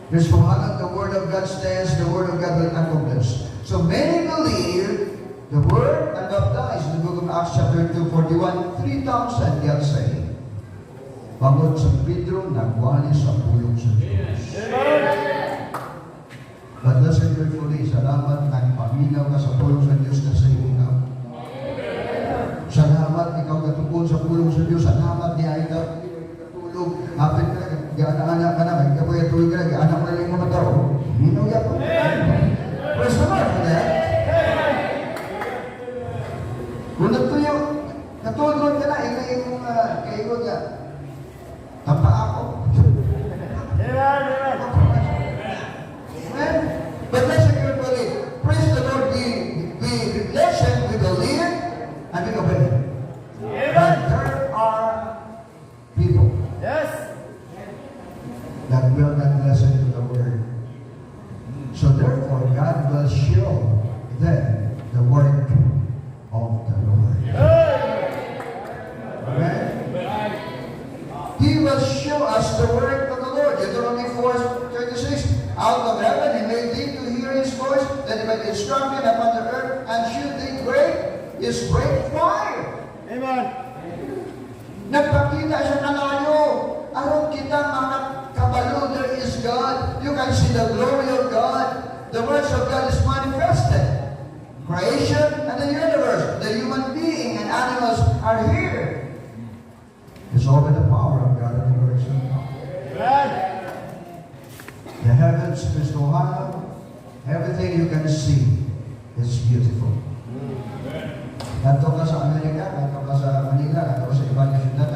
Speaker 2: Because for how long the word of God stands, the word of God will accomplish. So many believe the word and baptized in the book of Acts chapter 2:41, 3,000 get saved. Bangod sa Pedro, nagwali sa pulong sa Diyos. But listen carefully, salamat ng paminaw ka sa pulong sa Diyos na sa ikaw. Salamat ikaw katupon sa pulong sa Diyos. Salamat niya ikaw katulog. Hapit ka, gana-anak ka na, magkapoy at tulog ka na, gana mo na yung mga tao. Minaw yan po. Praise the Lord for that. Kung nagtuyo, katulog ka na, ilay yung kaigo niya. Tapa ako.
Speaker 3: Amen.
Speaker 2: Amen. But listen carefully. Praise the Lord. We listen, we believe, and we obey. But there are people
Speaker 3: Yes.
Speaker 2: that will not listen to the word. So therefore, God will show them the work of the Lord. Amen. He will show us the work of the Lord. Deuteronomy 4:36. Out of heaven he made thee to hear his voice, that he might instruct thee upon the earth, and should thee break his great fire.
Speaker 3: Amen.
Speaker 2: Nagpakita siya kanayo. Aron kita makakabalo, there is God. You can see the glory of God. The words of God is manifested. Creation and the universe, the human being and animals are here. It's all by the power of God and the grace of God.
Speaker 3: Amen.
Speaker 2: The heavens, Kristohana, everything you can see is beautiful. Nanto ka sa Amerika, nanto ka sa Manila, nanto ka sa ibang syudad,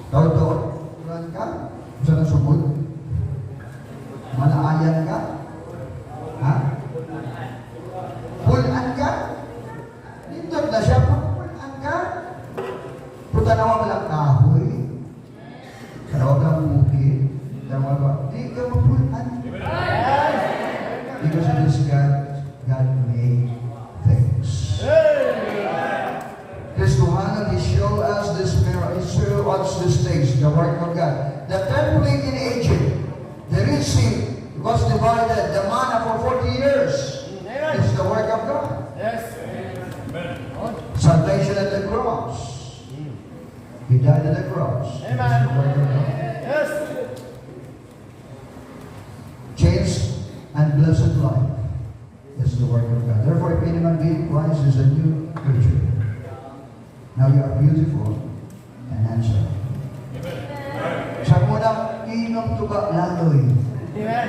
Speaker 2: doon, turan ka, sa nasubod, malaayan ka, ha? Pulan ka, nindot na siya, pulan ka, puta naman walang kahoy, karawag lang bukid, di ka mapulan. Because it is God made things. Kristohana, He showed us this mirror, He showed us this things, the work of God. The temple in Egypt, the Red Sea was divided, the manna for 40 years. It's the work of God.
Speaker 3: Yes.
Speaker 2: Salvation at the cross. He died at the cross. It's the work of God.
Speaker 3: Yes.
Speaker 2: Change and blessed life is the work of God. Therefore, if any man be in Christ is a new creature. Now you are beautiful and handsome. Sa muna, inom tuba laloy.
Speaker 3: Amen.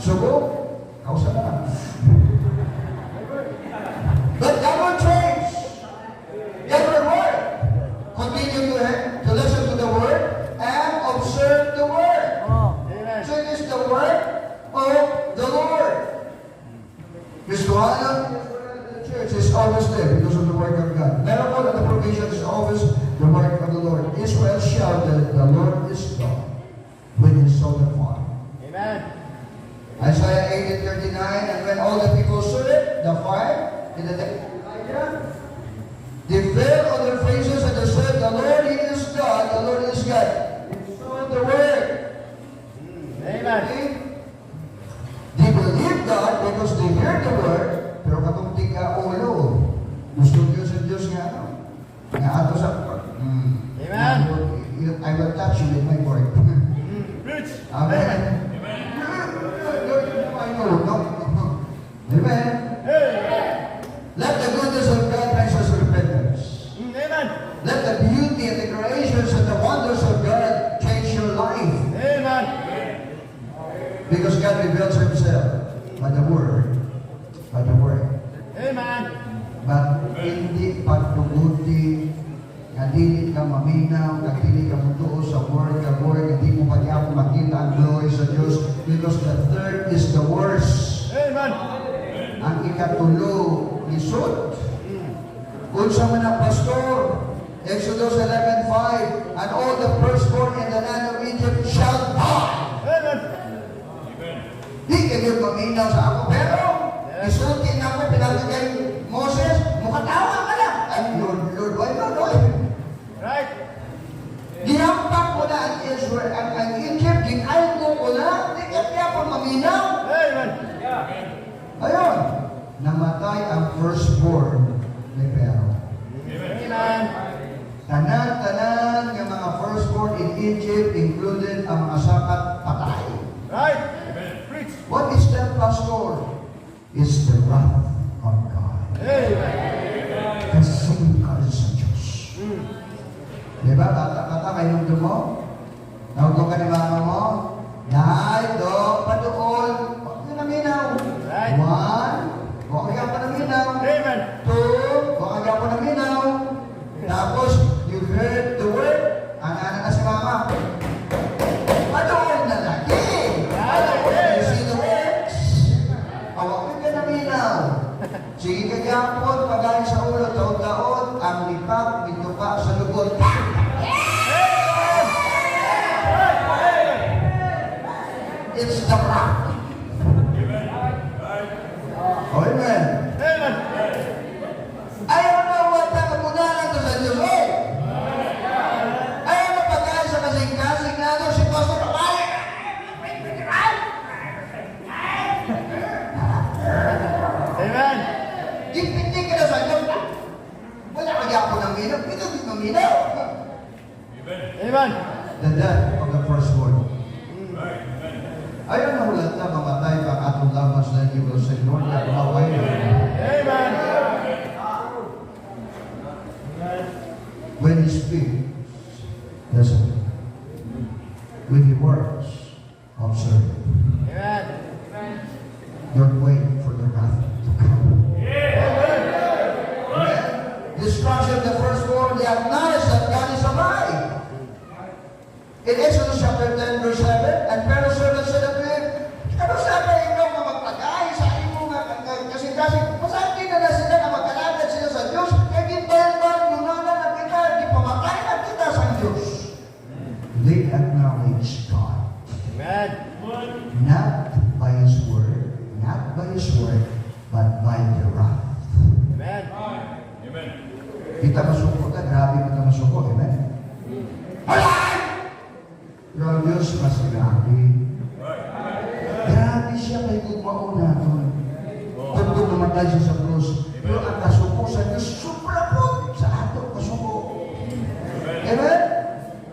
Speaker 2: Sugo, kausa na lang. But that will change. Every word. Continue to listen to the word and observe the word.
Speaker 3: Amen.
Speaker 2: So it is the word of the Lord. Kristohana, the church is always there because of the work of God. Miracle and the provision is always the work of the Lord. Israel shouted, the Lord is God, when he saw the fire.
Speaker 3: Amen.
Speaker 2: Isaiah 8:39, and when all the people saw it, the fire, in the day of Elijah, they fell on their faces and they said, the Lord, He is God, the Lord is God. They saw the word.
Speaker 3: Amen.
Speaker 2: They believe God because they hear the word, pero katong tiga ulo, gusto Diyos ang Diyos nga ano, nga ato sa,
Speaker 3: Amen.
Speaker 2: I will touch you with my word.
Speaker 3: Rich.
Speaker 2: Amen. I know, no? Amen. Let the goodness of God bring us repentance.
Speaker 3: Amen.
Speaker 2: Let the beauty and the creations and the wonders of God change your life.
Speaker 3: Amen.
Speaker 2: Because God reveals Himself by the Word. By the Word.
Speaker 3: Amen.
Speaker 2: But hindi pagtuguti, nga dili ka maminaw, nga dili ka mutuo sa Word, hindi mo pagyapon makita ang glory sa Diyos. Because the third is the worst.
Speaker 3: Amen.
Speaker 2: Ang ikatulo, lisod. Unsa man ang pastor, Exodus 11:5, and all the firstborn in the land of Egypt shall die.
Speaker 3: Amen.
Speaker 2: Di kayo maminaw sa ako, pero isulti na ako, pinagod kay Moses, mukatawa ka lang. Ay, Lord, why not, Lord?
Speaker 3: Right.
Speaker 2: Gihampak ko na ang Israel, ang Egypt, ginayko ko na, di kaya po maminaw.
Speaker 3: Amen.
Speaker 2: Ayun, namatay ang firstborn ni Pharaoh.
Speaker 3: Amen.
Speaker 2: Tanan-tanan ng mga firstborn in Egypt, included ang mga sakat, patay.
Speaker 3: Right. Preach.
Speaker 2: What is that, Pastor? It's the wrath of God.
Speaker 3: Amen.
Speaker 2: Kasingkal sa Diyos. Diba? Bata-bata kayo nung mo? Tawag ka ni mama mo? Dahil do, padoon. Huwag nyo naminaw.
Speaker 3: Right.
Speaker 2: 1, huwag kaya pa naminaw.
Speaker 3: Amen.
Speaker 2: 2, huwag kaya pa naminaw. Tapos, you heard the word. Ano na si mama? Padoon na lagi. You see the words? Huwag ka naminaw. Sige kagapon, pagay sa ulo, taon-taon, ang lipat, bituka sa lubot. It's the rock. Oh, amen.
Speaker 3: Amen.
Speaker 2: Ayaw na wata kamunalan to sa Diyos, eh. Ayaw na pagkain sa kasing-kasing na ito, si Pastor Pamay.
Speaker 3: Amen.
Speaker 2: Ipindi ka na sa Diyos. Wala ka ako ng minaw, pinagin ng minaw.
Speaker 3: Amen.
Speaker 2: The death of the firstborn. Ayaw na ulat na mamatay pang atong lamas na evil sa Lord na kumaway.
Speaker 3: Amen.
Speaker 2: When He speaks, listen. When He works, observe.
Speaker 3: Amen.
Speaker 2: Don't wait for the wrath to come. Amen. Destruction of the firstborn, they acknowledge that God is alive. In Exodus chapter 10, verse 7, and Pharaoh's servant said unto him, ano sabi ikaw nga magpagay sa imo nga kasi masabi na sila na magkalagad sila sa Diyos, kaya ginbayan munana na kita, di pamatay na kita sa Diyos. They acknowledge God.
Speaker 3: Amen.
Speaker 2: Not by His word, not by His word, but by the wrath.
Speaker 3: Amen.
Speaker 2: Kita masuko ka, grabe kita masuko, amen? Alay! Pero ang Diyos mas grabe. Grabe siya kay gugmao natin. Kung namatay siya sa krus. Pero ang kasuko sa Diyos, sobra po sa ato kasuko. Amen?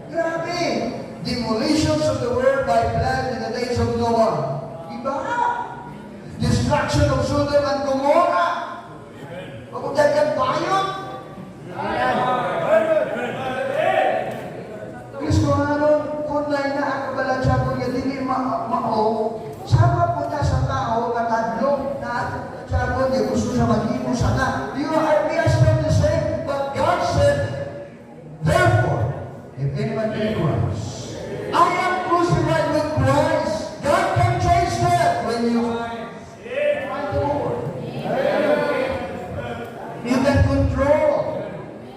Speaker 2: Grabe! Demolitions of the world by flood in the days of Noah. Iba? Destruction of Sodom and Gomorrah. Pagkudagyan bayot. Kristo ano, kung na ang kabalansya ko niya, dili mao, sama po niya sa tao, matadlong na siya ko niya, gusto siya maghimo sana. You are we are still the same, but God said, therefore, if anyone be in Christ, I am crucified with Christ. God can change that when you find the Lord. You can control.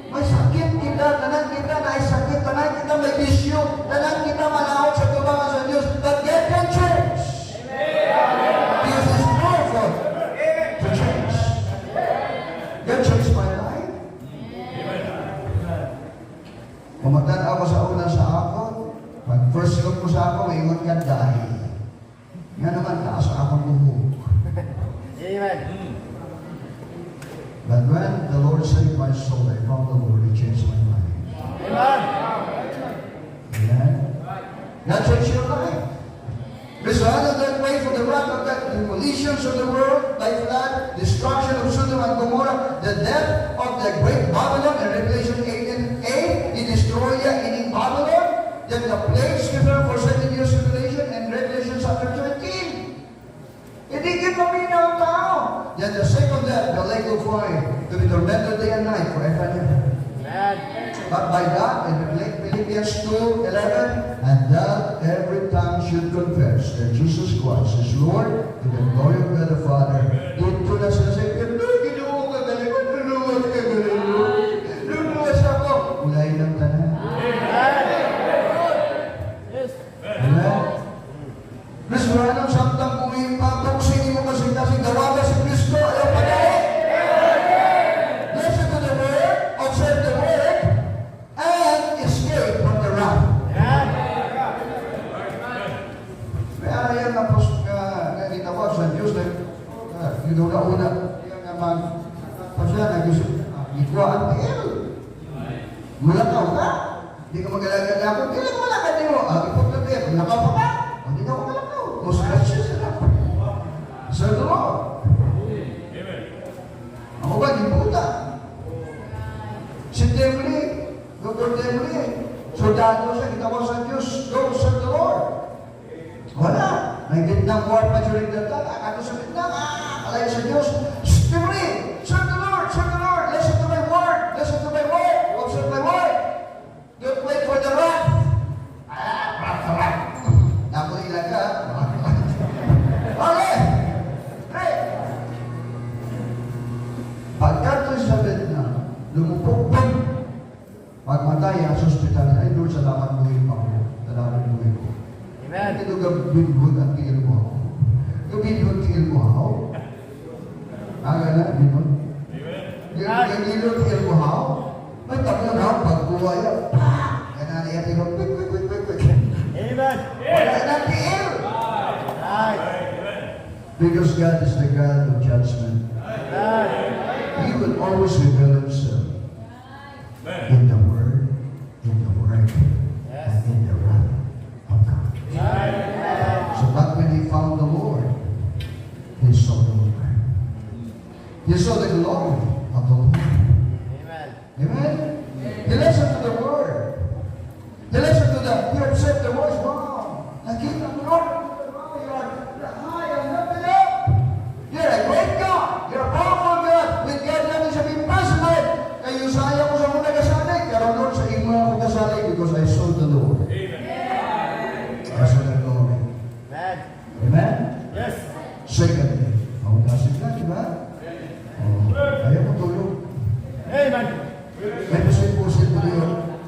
Speaker 2: May sakit kita, tanan kita na sakit, tanan kita may bisyo, tanan kita malawak sa tubangan sa Diyos, but God can change. Because He's powerful to change. God changed my life. Kumatan ako sa una sa ako, pag first look ko sa ako, ingon ka dahil. Nga naman, taas akong buhok.
Speaker 3: Amen.
Speaker 2: But when the Lord saved my soul, I found the Lord, He changed my life.
Speaker 3: Amen.
Speaker 2: Amen? God changed your life. Because rather than wait for the wrath of God, demolitions of the world by flood, destruction of Sodom and Gomorrah, the death of the great Babylon, in Revelation 8, He destroyed in Babylon, then the plagues given for 7 years tribulation, and Revelation chapter 20, Then the second death, the lake of fire, to be tormented day and night forever and ever.
Speaker 3: Amen.
Speaker 2: But by that, in Philippians 2:11, and that every tongue should confess that Jesus Christ is Lord, to the glory of God the Father. Dito na sila sa iyo, Ginoo ka galing, luluwas ka galing, luluwas ako. Ulay ng tanan. Amen. Kristo na ng samtang kung papuksinin mo kasi gawa ba si Kristo, ayaw pa na eh. Listen to the word, observe the word, and escape from the wrath. Kaya yan ang nakita ko sa Diyos na yung una, yung naman pasya na gusto, ikaw ang tiil. Mulakaw ka. Hindi ka mag-alagad ako. Hindi ka malakad mo. Ipot na tiil. Mulakaw pa ka. Hindi ka malakaw. Most gracious sila. Sir the Lord. Ako ba, di puta? Si Demli, Dr. Demli, soldado siya, kita ko sa Diyos, go, serve the Lord. Wala. May Vietnam War pa during that time. Ako sa Vietnam, kalaya sa Diyos. Demli, serve the Lord, serve the Lord. Listen to my word, listen to my word, observe my word. Don't wait for the wrath. Ako ilang ka. Okay. Hey. Pagkat sa Vietnam, lumupok-pok. Pagmatay ang hospital, ay Lord, salamat buhay pa ako. Salamat buhay ko.
Speaker 3: Amen.
Speaker 2: Ito gabinhod ang tingil mo ako. Gabinhod tingil mo ako. Aga na, binhod. Gabinhod tingil mo ako. May tapos na ako, pagkuwaya. Kaya na niya tingil, quick.
Speaker 3: Amen.
Speaker 2: Wala na tingil.
Speaker 3: Right.
Speaker 2: Because God is the God of judgment.
Speaker 3: Amen.
Speaker 2: He will always reveal Himself in the Word, in the Word, and in the wrath of God. So back when he found the Lord, he saw the Lord. He saw the glory of the Lord.
Speaker 3: Amen.
Speaker 2: Amen? He listened to the Word. He listened to he observed the voice. Wow! Nakita mo, Lord, wow, you are high and lifted up. You're a great God. You're a powerful God. With God namin siya impossible. Kayo saya ko sa muna kasalig. Pero Lord, sa imo ako kasalig because I saw the Lord. I saw the glory.
Speaker 3: Amen.
Speaker 2: Amen?
Speaker 3: Yes.
Speaker 2: Secondly, ako kasig ka, di ba? Ayaw mo tulog.
Speaker 3: Amen.
Speaker 2: May pusit-pusit mo yun.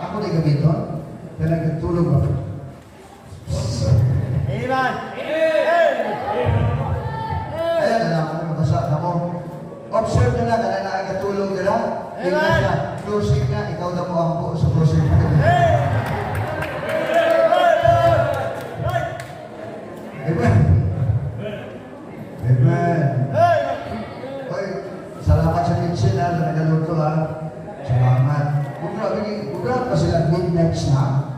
Speaker 2: Ako na gamiton. Kaya nagtulog ako.
Speaker 3: Amen.
Speaker 2: Kaya nalaman ko mabasa mo. Observe na lang, kaya nakakatulog ka lang. Tingnan siya, closing na, ikaw na mo ang po sa closing ka. Amen. Amen. Oy, salamat sa kitchen ha, sa nagaluto ha. Salamat. Huwag pa sila midnight snack.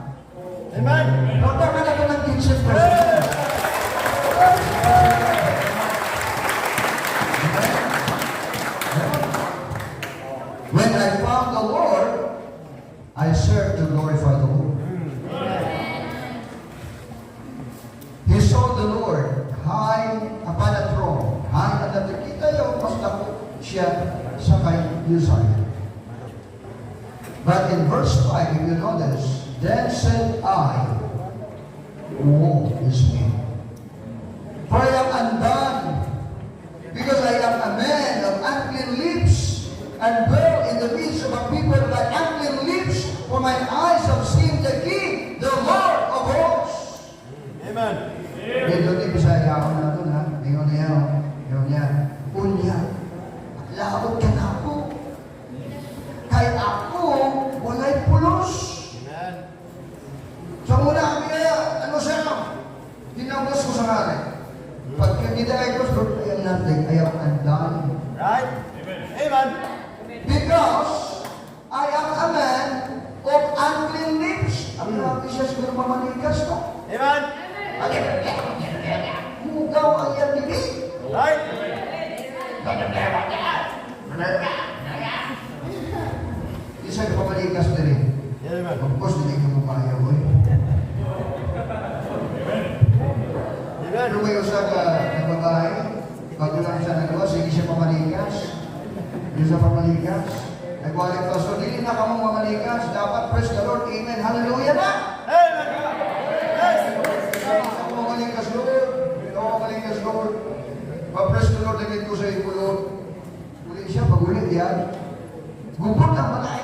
Speaker 3: Amen.
Speaker 2: Papa ka na ito ng kitchen person. When I found the Lord, I served to glorify the Lord. He saw the Lord high upon a throne. High na nakikita yung mas dako siya sa kay Uzziah. But in verse 5, if you notice, then said I, woe is me. For I am undone, because I am a man of unclean lips, and dwell in the midst of a people by unclean lips, for my eyes have seen the King, the Lord of hosts.
Speaker 3: Amen.
Speaker 2: Dito ni Bisaya ako na ito na, ngayon niya, unya, laot ka na ako. Kahit ako, walay pulos.
Speaker 3: Amen.
Speaker 2: Sa muna kami ano siya, tinangos ko sa ngalan. Pag hindi-diagnose, Lord, I am nothing, I am undone.
Speaker 3: Right. Amen.
Speaker 2: Because I am a man of unclean lips. Ang grabe siya siguro mamanigas ko.
Speaker 3: Amen.
Speaker 2: Mugaw ang iyang bibig.
Speaker 3: Right.
Speaker 2: Isa ka pamanigas na rin.
Speaker 3: Amen.
Speaker 2: Of course, hindi ka mamayaw eh.
Speaker 3: Amen.
Speaker 2: Pero may usa ka na babae, bago lang siya nagawa, si Hindi sa pamalikas. Nagwalik ka. So, hindi na ka mong mamalikas. Dapat, praise the Lord. Amen. Hallelujah na.
Speaker 3: Amen. Yes.
Speaker 2: Ako mamalikas, Lord. Ako mamalikas, Lord. Pa-praise the Lord. Nagin ko sa iyo, Lord. Uli siya, pag-ulit yan. Gubot ang balay.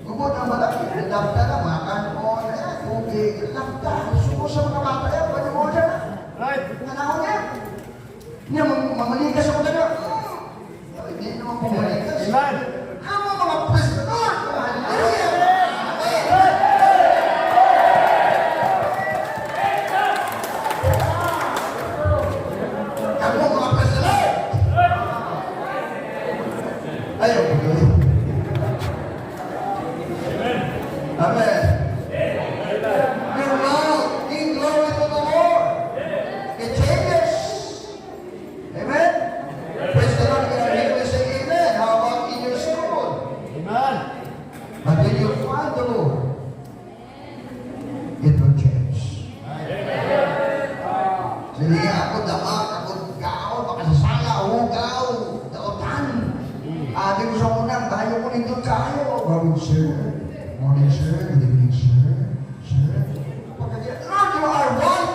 Speaker 2: Gubot ang balay. Lapta na, makan mo. Okay. Lapta. Suko sa mga bata yan. Pwede mo dyan na.
Speaker 3: Right.
Speaker 2: Nanahon niya. Niya, mamalikas ako na. Hindi naman pumalikas.
Speaker 3: Amen.
Speaker 2: Kamu mga praise the Lord. Hallelujah. Kamu mga praise the Lord. Ayaw ko yun. Amen. Your mouth in glory to the Lord. It changes. Amen. Praise the Lord. Can you say amen? How about in your soul?
Speaker 3: Amen.
Speaker 2: But when you find the Lord, it will change. Sige, ako dapat, ako gao, makasasala, hugaw, daotan. Ate ko sa unang, tayo ko nito tayo. Morning, sir. Morning, sir. Good evening, sir. Sir. Pagkakita, Lord, you are right.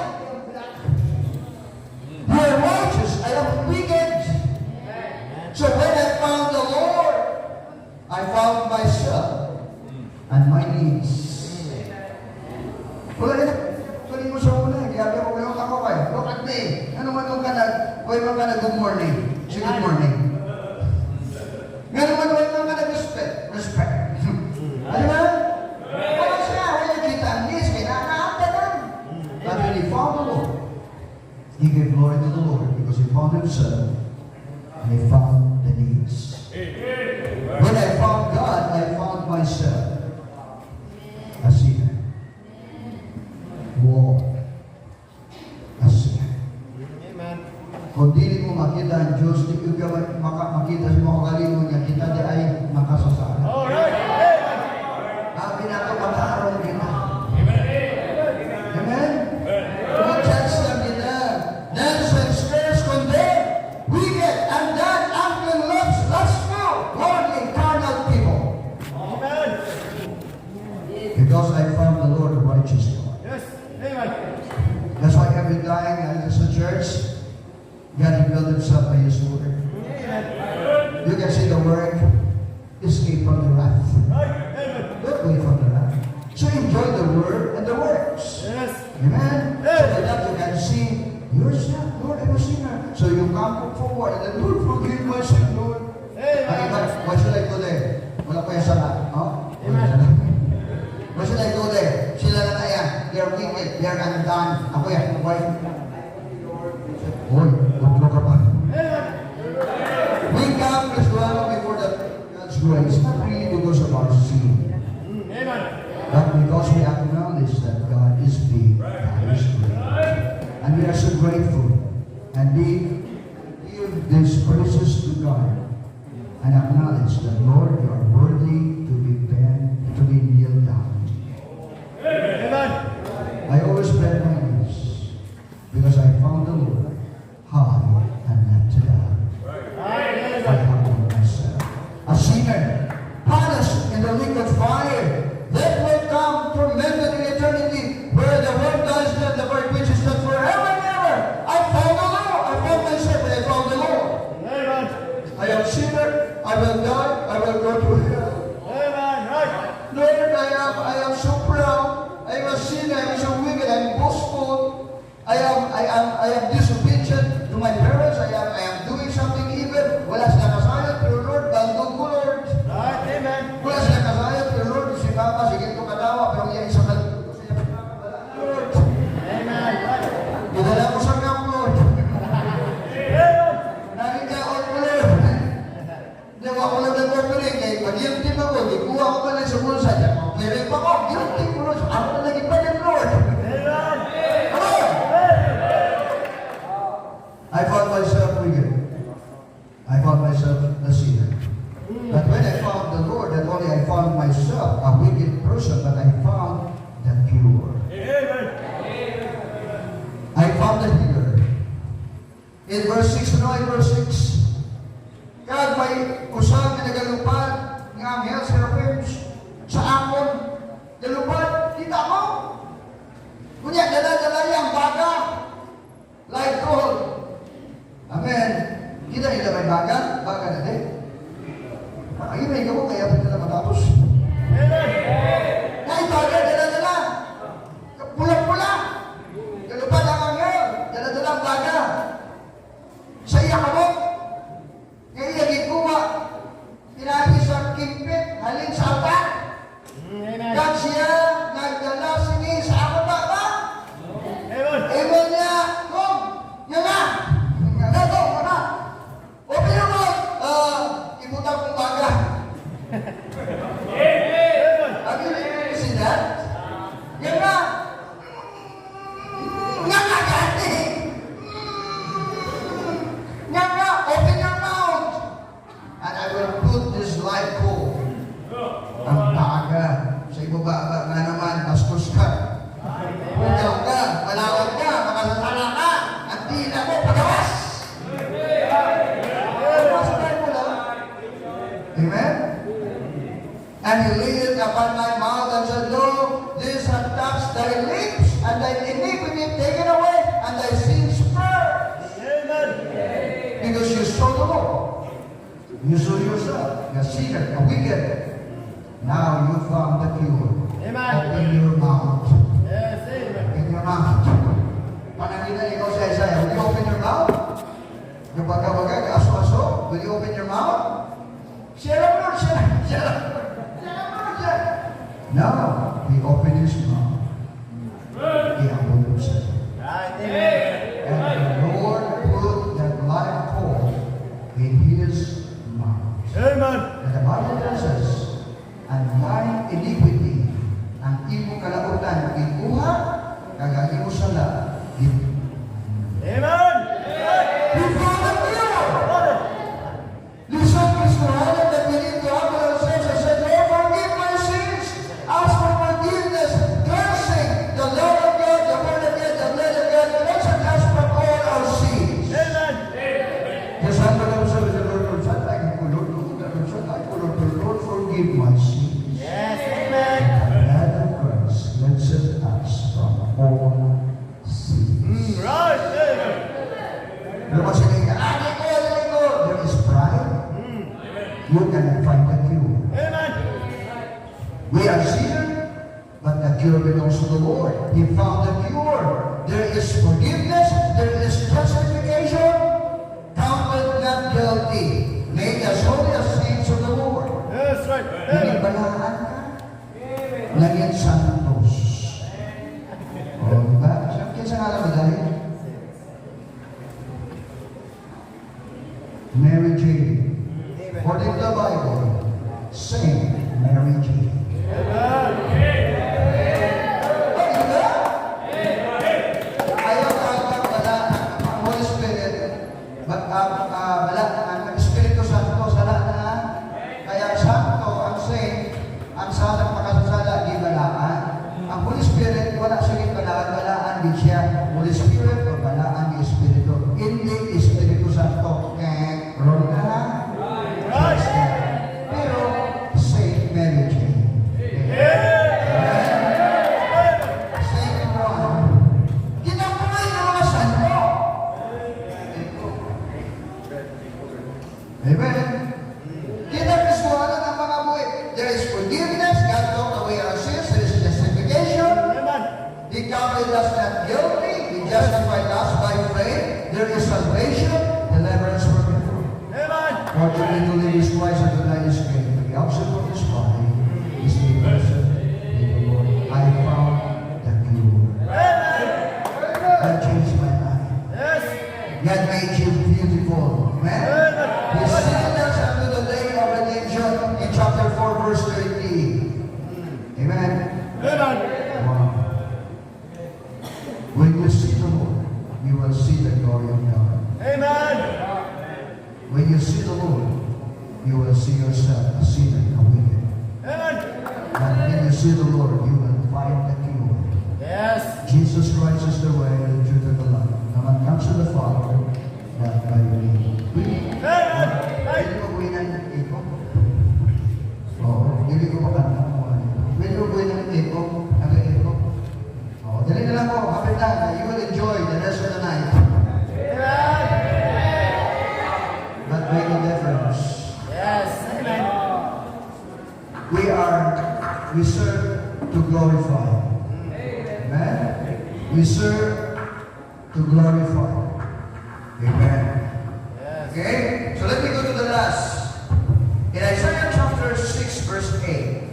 Speaker 2: You are righteous. I am wicked. So when I found the Lord, I found myself and my needs. Wala na, tuloy mo sa una, kaya ko kayo ako kayo. Look at me. Ano man kung ka na, good morning. Say good morning. Ngayon man ka na respect. Ano ba? Wala siya, wala kita ang needs, kinakaanta lang. But when he found the Lord, he gave glory to the Lord because he found himself and he found the needs. When I found God, I found myself a sinner. War. A sinner.
Speaker 3: Amen.
Speaker 2: Kung di mo makita ang Diyos, di ka makita sa mga kalimon niya, kita di ay makasasala.
Speaker 3: All right.
Speaker 2: Sabi na ito, matarong kita. Amen? Mag-chance lang kita. Dance and scares condemn, wicked, and that uncle loves lustful, worldly, carnal people.
Speaker 3: Amen.
Speaker 2: Because I found the Lord a righteous God.
Speaker 3: Yes. Amen.
Speaker 2: That's why every time as a church, God revealed himself by his word.
Speaker 3: Amen.
Speaker 2: You can see the word, escape from the wrath.
Speaker 3: Right. Amen.
Speaker 2: Don't wait from the wrath. So enjoy the word and the works.
Speaker 3: Yes.
Speaker 2: Amen? So with that you can see yourself, Lord, I'm a sinner. So you come forward and then, Lord, forgive my sin, Lord. Ay,
Speaker 3: Amen.
Speaker 2: why should I go there? Wala pa yung sala. No?
Speaker 3: Amen.
Speaker 2: Why should I go there? Sila na na yan. They're wicked. They're undone. Ako yan. Why? Hoy, utlo ka pa.
Speaker 3: Amen.
Speaker 2: We come, Christiano, before the God's grace, not really because of our sin,
Speaker 3: Amen.
Speaker 2: but because we acknowledge that God is big, God is great. And we are so grateful. And we give these praises to God and acknowledge that, Lord, you are worthy to be bent, to be kneeled down.
Speaker 3: Amen.
Speaker 2: I always bend my knees because I found the Lord high and lifted up. I humble myself. A sinner, punished in the lake of fire, that will come tormented in eternity, where the word does not, the word which is not forever and ever. I found the Lord. I found myself and I found the Lord.
Speaker 3: Amen.
Speaker 2: I am sinner. I will die. I will go to hell.
Speaker 3: Amen. Right.
Speaker 2: Lord, I am so proud. I am a sinner. I am so wicked. I am boastful. I am disobedient to my parents. I am doing something evil. Wala sila kasayat, pero Lord, bandog ko, Lord.
Speaker 3: Right. Amen.
Speaker 2: Wala sila kasayat, pero Lord, si Papa, sige ko katawa, pero yan isang kalito ko siya. Lord,
Speaker 3: Amen. Right.
Speaker 2: gidala ko sa camp, Lord.
Speaker 3: Amen.
Speaker 2: Nakikaon ko, Lord. Hindi ko ako lang nag-operate. Kaya pag-guilty ako, di kuha ko pa lang sa bulsa. Clearing pa ko, guilty ko, Lord. Ako na naging palit, Lord.
Speaker 3: Amen.
Speaker 2: Hello? I found myself wicked. I found myself a sinner. But when I found the Lord, not only I found myself a wicked person, but I found the cure.
Speaker 3: Amen.
Speaker 2: I found the healer. In verse 6, no, in verse 6, God may usap na see that? Yan nga. Nga nga, gani. Nga nga, open your mouth. And I will put this life coal. Ang baga. Sa ibaba nga naman, bastos ka. Pugaw ka, malawag ka, makasasala ka. Ang tila mo, pagawas. Amen? And he laid it upon my mouth and said, Lo, this hath touched thy lips, and thy iniquity taken away, and thy sins purged.
Speaker 3: Amen.
Speaker 2: Because you saw the Lord. You saw yourself, a sinner, a wicked. Now you found the cure.
Speaker 3: Amen.
Speaker 2: Open your mouth.
Speaker 3: Yes, amen.
Speaker 2: Open your mouth. Panangina ikaw sa Isaiah, will you open your mouth? Yung bagay-bagay, aso-aso, will you open your mouth? Share up, Lord, share up, share up. No, he opened his mouth. He humbled himself.
Speaker 3: Right, amen.
Speaker 2: And the Lord put that life coal in his mouth.
Speaker 3: Amen.
Speaker 2: And the Bible tells us, ang thine iniquity, ang imo kalabutan, ikuha, kagagi mo sala,
Speaker 3: Amen.
Speaker 2: Listen, Kristo, that we need to humble ourselves and say, Lord, forgive my sins. Ask for forgiveness, cleansing, the love of God, the word of God, the blood of God, cleanse us from all our sins.
Speaker 3: Amen.
Speaker 2: Yes, humble ourselves and say, Lord, Lord, forgive my sins.
Speaker 3: Yes, amen.
Speaker 2: The blood of Christ cleanses us from all sins.
Speaker 3: Right, amen.
Speaker 2: Naman sila yung, there is pride. You cannot find the cure.
Speaker 3: Amen.
Speaker 2: We are sinners, but the cure belongs to the Lord. He found the cure. There is forgiveness, there is justification, counted not guilty, made as holy as saints of the Lord.
Speaker 3: Yes, right.
Speaker 2: Naging
Speaker 3: Amen.
Speaker 2: banahan ka, naging santos. O, diba? Kaya sa nga lang dahil? Mary Jane. According to the Bible, Saint Mary Jane.
Speaker 3: Amen.
Speaker 2: Ayaw tawag wala ang Holy Spirit, wala ang Espiritu Santo, sala na. Kaya Santo, ang Saint, ang salang makasasala, di balaan. Ang Holy Spirit, wala siya balaan, di siya Holy Spirit o balaan ni Espiritu. Hindi Espiritu Santo. Ron na. Pero, Saint Mary Jane. Saint Ron. Kinabuhay ng mga santo. Amen. Kinakasuhanan ang mga buhay. There is forgiveness. God took away our sins. There is justification.
Speaker 3: Amen.
Speaker 2: He counted us not guilty. He justified us by faith. There is salvation. Deliverance from evil.
Speaker 3: Amen.
Speaker 2: God to believe His Christ and deny His faith. To be absent from His body is the person in the Lord. I found the cure.
Speaker 3: Amen.
Speaker 2: That changed my life.
Speaker 3: Yes.
Speaker 2: God made you beautiful. Amen. He sealed us unto the day of redemption in chapter 4, verse 13. Amen.
Speaker 3: Amen.
Speaker 2: Wow. When you see the Lord, you will see the glory of God.
Speaker 3: Amen.
Speaker 2: When you see the Lord, you will see yourself a sinner, a wicked.
Speaker 3: Amen.
Speaker 2: And when you see the Lord, you will find the cure.
Speaker 3: Yes.
Speaker 2: Jesus Christ is the way, the truth, and the life. No man comes to the Father, but by me.
Speaker 3: Amen.
Speaker 2: Pwede mo buhay ng iko? Oo, hindi ko makanta mo. Pwede mo buhay ng iko? Ano iko? Oo, dali na lang po, kapit lang. You will enjoy the rest of the night.
Speaker 3: Amen.
Speaker 2: But make a difference.
Speaker 3: Yes. Amen.
Speaker 2: We serve to glorify. Amen? We serve to glorify. Amen.
Speaker 3: Yes.
Speaker 2: Okay? So let me go to the last. In Isaiah chapter 6, verse 8.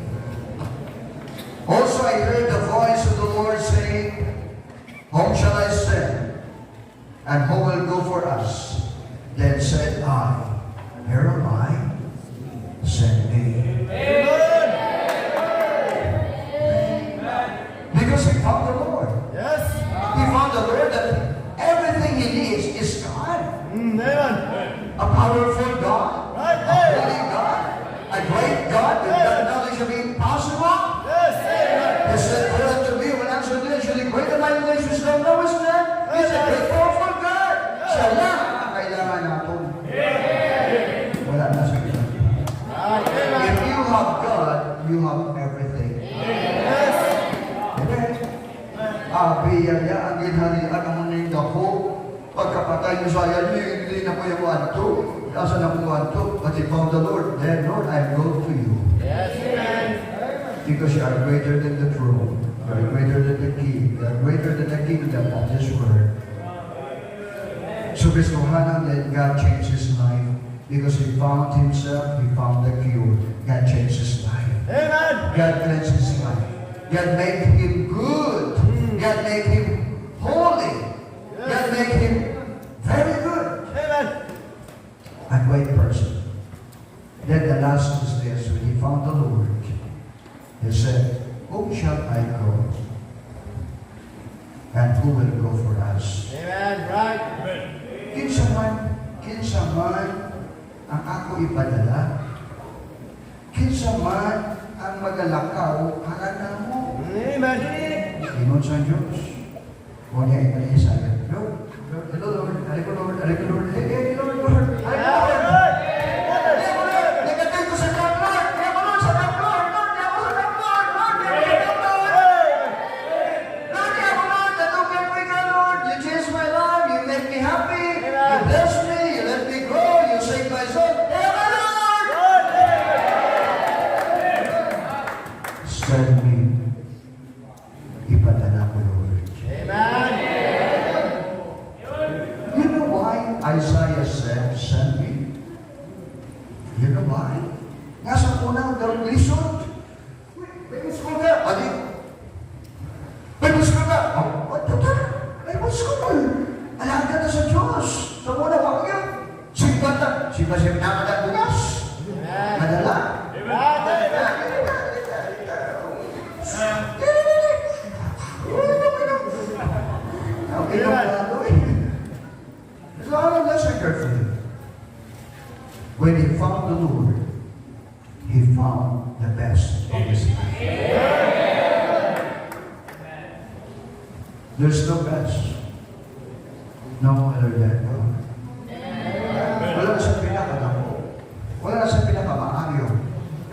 Speaker 2: Also I heard the voice of the Lord saying, Whom shall I send? And who will go for us? Then said I, Here am I, send me.
Speaker 3: Amen.
Speaker 2: His wisdom? No, it's not. He's a great powerful God. Siya lang ang kailangan natin. Wala na sa iba. If you have God, you have everything. Amen. Biyaya ang ginharian ang muning dako. Pagkapatay mo sa yan, hindi na po yung wanto. Asa na po wanto? But he found the Lord. Then, Lord, I go to you.
Speaker 3: Yes, amen.
Speaker 2: Because you are greater than the throne. You are greater than the king. You are greater than the kingdom of this world. So, Kristohanan, then God changed his life. Because he found himself, he found the cure. God changed his life.
Speaker 3: Amen.
Speaker 2: God cleansed his life. God made him good. God made him holy. God made him very good.
Speaker 3: Amen.
Speaker 2: A great person. Then the last is this, when he found the Lord, he said, whom shall I go? And who will go for us?
Speaker 3: Amen. Right.
Speaker 2: Kinsa man ang ako ipadala, kinsa man ang magalakaw harana mo.
Speaker 3: Amen.
Speaker 2: Ingon sa Diyos. O niya ipalisaya. Lord, hello Lord, aliko Lord, aliko Lord, hey Lord, Lord, aliko Lord. Nagatay ko sa Lord, Lord, kaya mo Lord, sa Lord, Lord, Lord, kaya mo sa Lord, Lord, Lord, kaya mo sa Lord. Lord, kaya mo Lord, natugan mo ka Lord, you changed my life, you make me happy, you bless me, you let me grow, you save my soul. Kaya mo Lord. Send me. Ipadala ko Lord.
Speaker 3: Amen.
Speaker 2: You know why Isaiah said, send me? You know why? Nga sa unang daw lisod. Bible school ka. Ali. Bible school ka. What the heck? Bible school. Alaga na sa Diyos. Sa muna, wag yun. Simba siya pinakalang bukas. Madala. Okay, so I listen carefully. When he found the Lord, he found the best of his life. There's no best. No other than God. Wala na sa pinakadako. Wala na sa pinakamaaryo.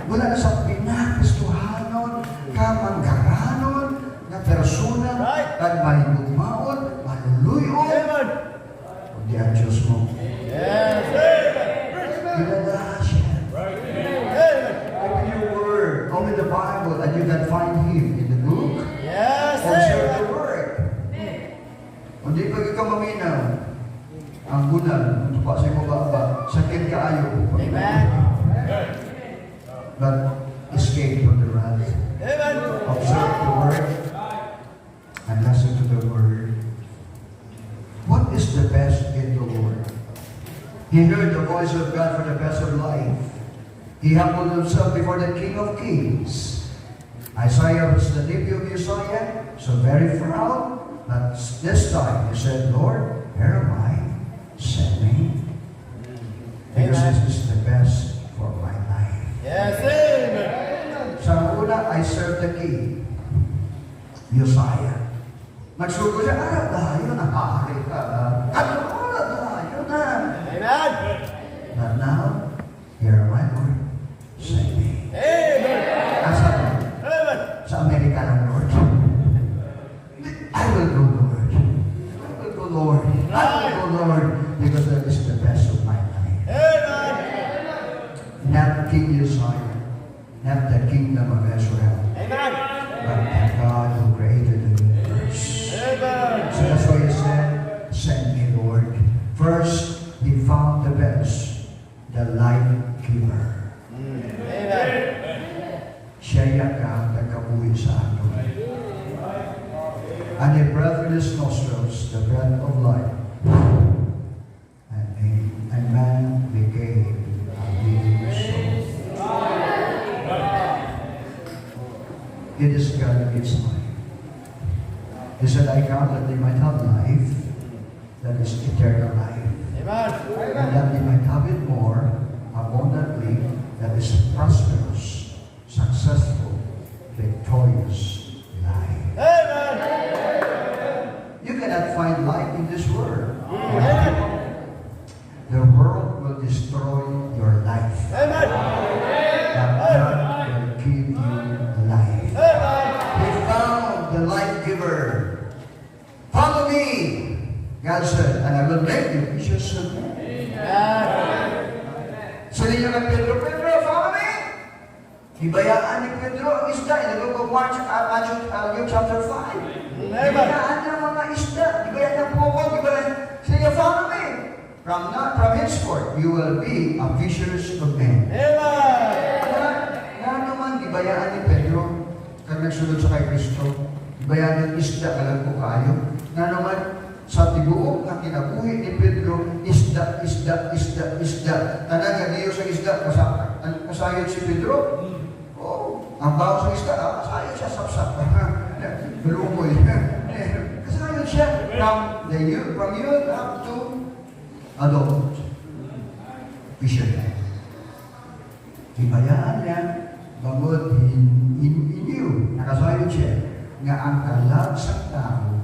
Speaker 2: Wala na sa pinakastuhanon, kamanggaranon, na persona, at mahigugmaon, maluluyon. Kundi ang Diyos mo.
Speaker 3: Yes.
Speaker 2: Kilala siya. Open your word. Open the Bible and you can find Him in the book.
Speaker 3: Yes.
Speaker 2: Observe the word. Kung di pag ikaw maminaw, ang bulan, kung pa sa mga baba, sakit ka ayaw.
Speaker 3: Amen.
Speaker 2: But escape from the wrath.
Speaker 3: Amen.
Speaker 2: Observe the word and listen to the word. What is the best in the Lord? He heard the voice of God for the best of life. He humbled himself before the King of Kings. Isaiah was the nephew of Uzziah, so very proud. But this time he said, Lord, here am I. Send me. Because this is the best for my life.
Speaker 3: Yes. Amen.
Speaker 2: Sa una, I serve the King. Uzziah. Nagsugo siya, dayo na, pahari ka. Dayo na.
Speaker 3: Amen.
Speaker 2: But now, here am I, Lord. Send me.
Speaker 3: Amen.
Speaker 2: Asa
Speaker 3: Amen.
Speaker 2: sa Amerika ng Lord. I will go, Lord. I will go, Lord. I will go, Lord. Because that is the best of my life.
Speaker 3: Amen.
Speaker 2: Not King Uzziah. Not the kingdom of Israel.
Speaker 3: Amen.
Speaker 2: But the God who created the universe.
Speaker 3: Amen.
Speaker 2: So that's why he said, send me, Lord. First, he found the best, the life giver.
Speaker 3: Amen.
Speaker 2: Siya yung nagkabuhi sa atin. And he breathed with his nostrils, the breath of life. And man became a living soul. It is God who gives life. He said, I come that they might have life, that is eternal life.
Speaker 3: Amen.
Speaker 2: And that they might have it more abundantly, that is prosperous, successful, victorious life.
Speaker 3: Amen.
Speaker 2: God said, and I will make you fishers of men. Sabi niya kay Pedro, Pedro, follow me! Hibayaan ni Pedro ang isda. In the book of Mark, Luke chapter 5. Hibayaan ng mga isda. Hibayaan ng pukot. Sabi niya, follow me! From henceforth, you will be a fishers of men. Nga naman, hibayaan ni Pedro, kag nagsunod sa kay Kristo, hibayaan ng isda, alam ko kayo. Nga naman, sa tibuok na kinabuhi ni Pedro, isda. Tanan nga Diyos sa isda, kasayod si Pedro. Oh, ang baho sa isda, kasayod siya, sapsap. Lumoy. Kasayod siya from youth up to adult. Fisherman. Hibayaan niya, bangod in you, nakasayod siya, nga ang kalag sa tao,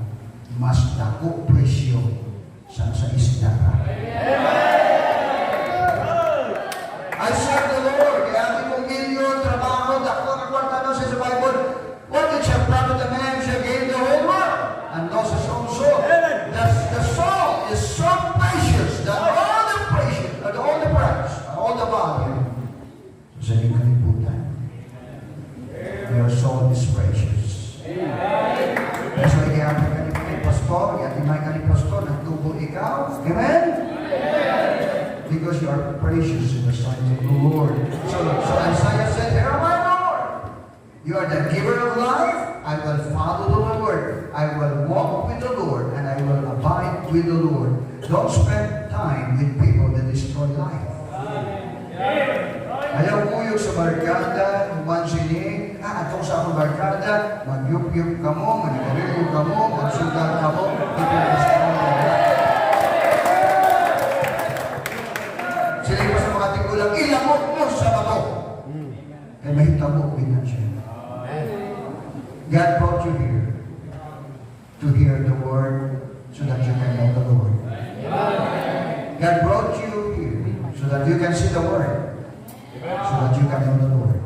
Speaker 2: mas dako presyo sa isda. I serve the Lord. Kaya ating kong milyon, trabaho, dako ang kwarta sa Bible. What did shall profit a man shall gain the whole world and lost his own soul? The soul is so precious that all the precious, all the price, all the value, sa iyong kalibutan, your soul is precious. That's why kaya pastor, yati may pastor, nagtubo ikaw. Amen? Because you are precious in the sight of the Lord. So Isaiah said, here am I, Lord. You are the giver of life. I will follow the Lord. I will walk with the Lord, and I will abide with the Lord. Don't spend time with people that destroy life. Ayaw kuyog sa barkada, umansini, atong sa akong barkada, magyup-yup ka mo, manigariyo ka mo, magsugal ka mo, ipinasal ka mo. Sila ipas sa mga tigulang, ilamok mo sa bato. Kaya mahitabo, binan siya. God brought you here to hear the word so that you can know the Lord. God brought you here so that you can see the word. So that you can know the Lord.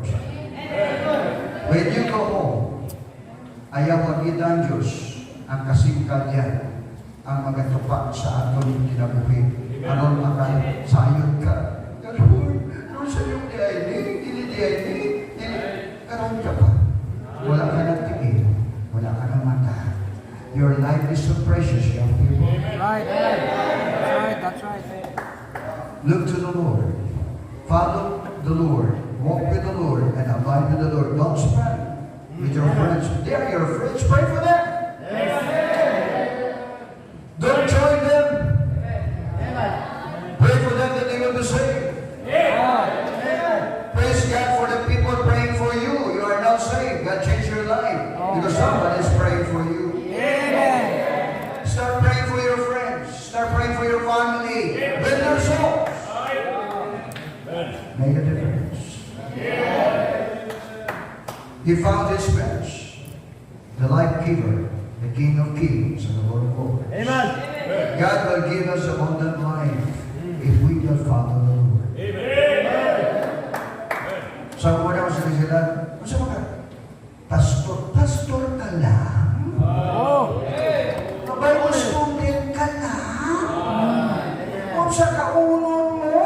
Speaker 2: When you go home, ayaw makita ang Diyos ang kasingkal niya ang magatupak sa aton kinabuhi. Anon akan sayod ka. Lord, sa iyong dili, karoon ka pa. Wala ka ng tingin, wala ka ng mata. Your life is so precious, young people.
Speaker 5: That's right.
Speaker 2: Look to the Lord. Follow the Lord. Walk with the Lord and abide with the Lord. Don't spend with your friends. They are your friends. Pray for them. Don't join them. Pray for them that they will be saved. Praise God for the people praying for you. You are now saved. God changed your life because somebody is praying for you. Start praying for your friends. Start praying for your family. Win their souls. Make a difference. He found his bench, the life giver, the King of Kings, and the Lord of Lords.
Speaker 3: Amen.
Speaker 2: God will give us abundant life if we will follow the Lord. So, wala ko sila, masa mga, pastor ka lang? Bible student ka lang? Kung sa kaunon mo?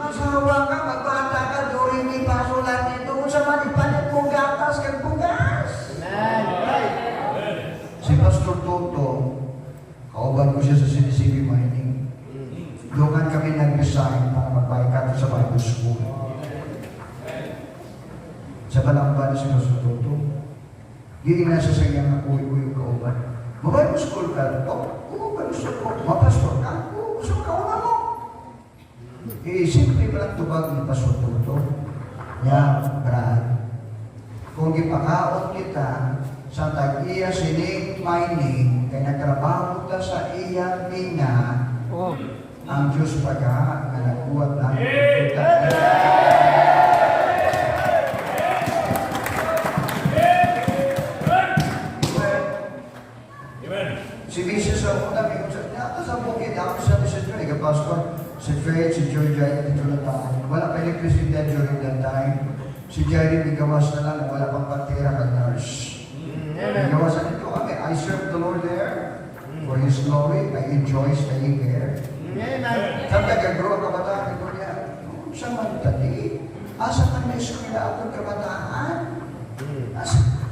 Speaker 2: Asawa ka, magbata ka, doon may paso lang dito. Kung sa manipalit mong gatas, kang bugas. Si Pastor Toto, kauban ko siya sa CDCB Mining. Doon kami nag-resign para magbaykat sa Bible School. Sa Balangban si Pastor Toto, giing nasa sa iyang uy-uy kauban. Bible School ka? Oo, Bible School ko. Mapastor ka? Oo, gusto ka una mo. Simple pa lang tubag ni Pastor Toto. Yan, Brad. Kung ipakaon kita sa tag-iya sining mining, kaya nagtrabaho ka sa iya minga, ang Diyos pagka na nagbuhat namin. Si Mrs. ako na, nato sa bukid, ako sa Mrs. Joy, Pastor, si Fred, si Joy Jai, dito na tayo. Wala pa electricity during that time. Si Jerry, may gawas na lang, wala pang pantera kag nurse. May gawas na dito kami. I serve the Lord there for His glory, I enjoy staying there.
Speaker 3: Amen.
Speaker 2: Kaya nag-grow ang kabataan ko niya. Sa mantali, asa ka na eskwela akong kabataan?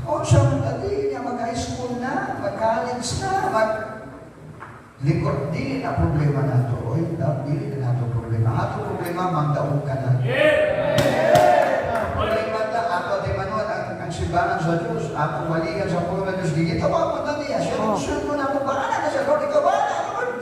Speaker 2: Sa mantali, niya mag-high school na, mag-college na, likod, di na problema na ito. Oy, di na ito problema. Ato problema, magdaog ka na. Problema na, ato di manuan ang simbahan sa Diyos. Ato malihan sa puno ng Diyos. Di ito ba, punta niya. Siya mo na mo, baka na sa Lord, ikaw ba na, Lord?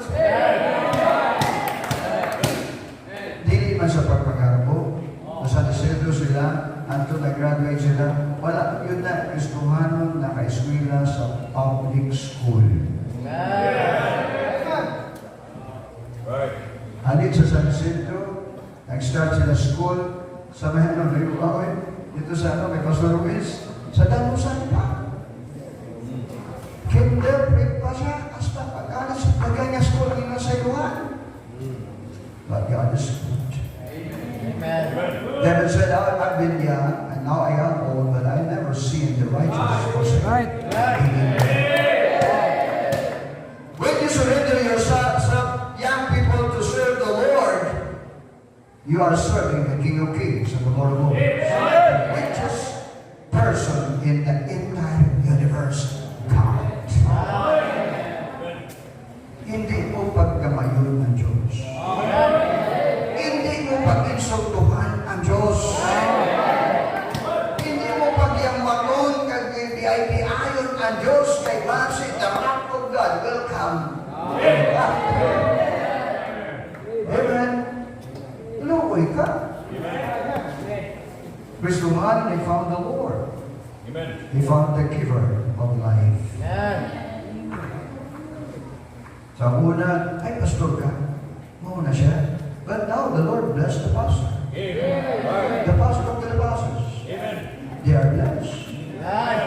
Speaker 2: Dili man sa pagpagarbo. Nasa disetro sila, anto nag-graduate sila. Wala, yun na, Kristohanon naka-eskwela sa public school.
Speaker 4: Right.
Speaker 2: Halid sa San Isidro, nag-start sila school, sa mahan ng Rio Kaoy, dito sa may Pastor Ruiz, sa Danusan pa. Kinder, break pa siya, hasta pag-alas, pag-ganya school, ina sa iluhan. But God is good.
Speaker 3: Amen.
Speaker 2: David said, I've been young, and now I am old, but I never seen the righteous forsaken.
Speaker 3: Right.
Speaker 2: When you surrender yourself, young people, to serve the Lord, you are serving the King of Kings and the Lord of Lords. The richest person in the entire universe, God. Hindi mo pagkamayon ng Diyos. Hindi mo pag-insultuhan ang Diyos. Hindi mo pagyamanon kag VIP ayon ang Diyos kay base the wrath of God will come. Amen. Luoy ka. Kristohan, they found the Lord.
Speaker 4: Amen.
Speaker 2: He found the giver of life.
Speaker 3: Amen.
Speaker 2: Sa una, ay pastor ka. Mauna siya. But now the Lord blessed the pastor.
Speaker 4: Amen. Right.
Speaker 2: The pastor of the pastors.
Speaker 4: Amen.
Speaker 2: They are blessed.
Speaker 3: Amen.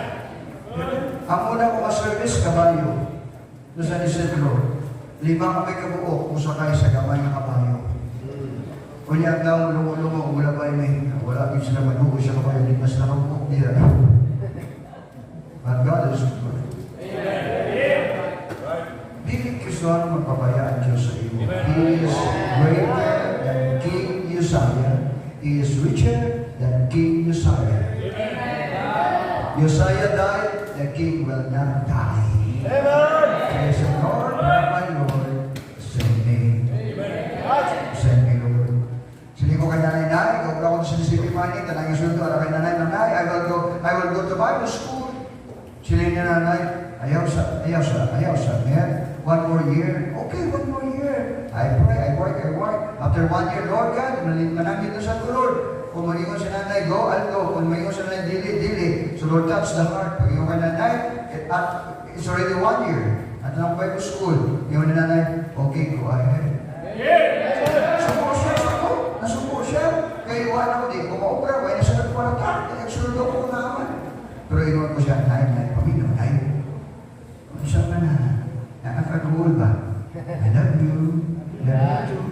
Speaker 2: Ang una ko ka-service, kabayo. Doon sa Isidro. 5 kami kabuo kung sakay sa gamay ng kabayo. Kunya daw, lungo-lungo, wala ba yun eh. Wala din sila manuho siya kabayo. Di mas nakapukok niya. But God is good. Dili Kristohan magpabayaan Diyos sa iyo. He is greater than King Uzziah. He is richer than King Uzziah. Uzziah died, the king will not die.
Speaker 3: Amen.
Speaker 2: Praise the Lord, my Lord, send me. Send me, Lord. Sili ko kay nanay, ikaw ako sa Mississippi Money, tanang isulto, ala kay nanay, I will go to Bible school. Sili ni nanay, ayaw sa, man. 1 more year. Okay, 1 more year. I pray, I work. After 1 year, Lord God, manangin na sa Lord. Kung mag-ingon si nanay, go, I'll go. Kung mag-ingon si nanay, dili. So Lord, touch the heart. Pag-ingon ka nanay, it's already 1 year. At lang Bible school. Ingon ni nanay, okay, go ahead. Nasuko siya. Kaya iwan ako di. Kung maubra, may nasa nagkwarata. Nagsundo ko naman. Pero ingon ko siya, nay, pamilya, nay. Ano siya na? Nakakaguhol ba? I love you. Love you too.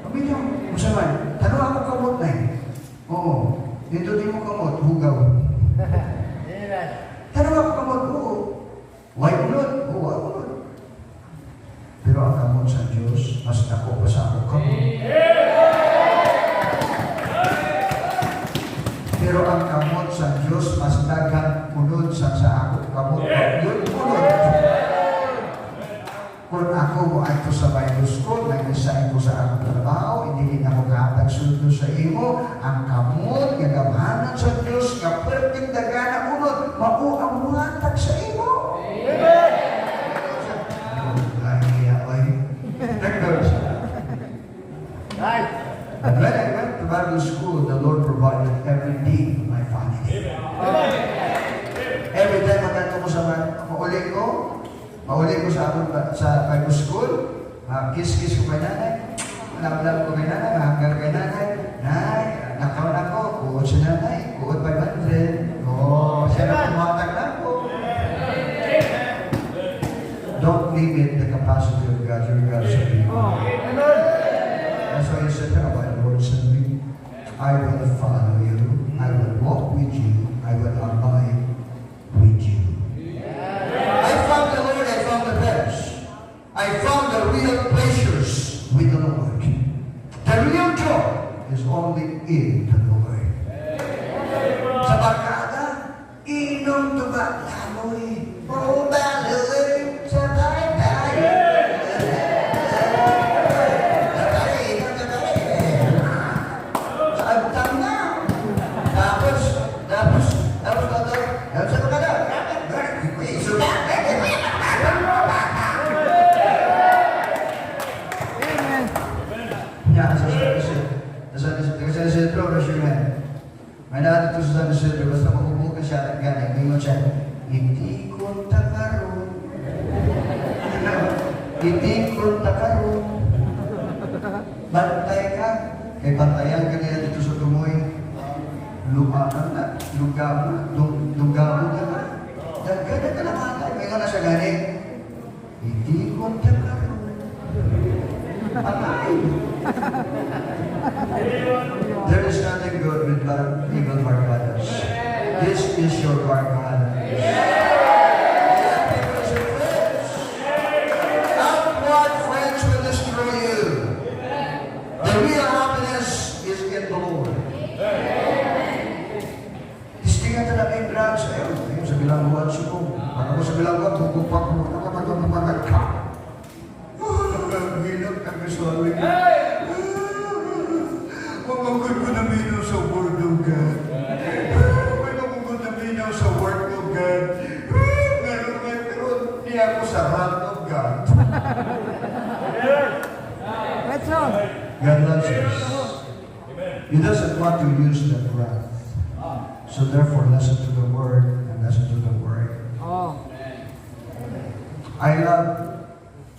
Speaker 2: Pamilya, masaman. Tanong ako kamot na eh. Oo. Dito din mo kamot, hugaw.
Speaker 3: Amen.
Speaker 2: Tanong ako kamot, oo. Why unod? Oo, unod. Pero ang kamot sa Diyos, mas nako pa sa ako kamot. Pero ang kamot sa Diyos, mas daghang unod sa ako kamot. Yun, unod. Kung ako mo ay ko sa Bible School, nag-resign ko sa akong trabaho, hindi din ako katagsundo sa imo, ang kamot, gagabahanan sa Diyos, nga perfect dagana unod, ang muhatag sa imo.
Speaker 3: Amen. Right.
Speaker 2: And when I went to Bible school, the Lord provided every need of my family. Every time magkanto ko sa mauli ko sa Bible school, kiss-kiss ko kay nanay, malab-lab ko kay nanay, mahanggang kay nanay, nay, nakawan ako, kuot si nanay, kuot 500, siya na pumatag na ako. Don't limit the capacity of God, your God sa people. That's why you said, my Lord, send me. I will follow you. I will walk with you. I will abide with you. I found the Lord. I found San Isidro, basta makubuka siya, ganyan, ngayon siya, hindi ko takaroon. Hindi ko takaroon. Bantay ka. Kay bantayan ka niya dito sa tumoy. Lumaan na, lugamo na na. Ganyan ka na matay. Ngayon na siya galing. Hindi ko takaroon. Patay. There is nothing good with evil barbados. This is your barbados. Outward friends will destroy you. The real happiness is in the Lord. Istingan talaga yung drugs. Ayun, sa bilang buwan siya ko. Pag ako sa bilang buwan, tukupak mo. Nakapagpapagpagpag ka. Hinap kami sa amin. Mamagod ko na minaw sa word of God. May mamagod na minaw sa word of God. Meron may pero hindi ako sa hand of God.
Speaker 3: Let's go.
Speaker 2: God loves us. He doesn't want to use that wrath. So therefore, listen to the word and listen to the word.
Speaker 3: Oh.
Speaker 2: I love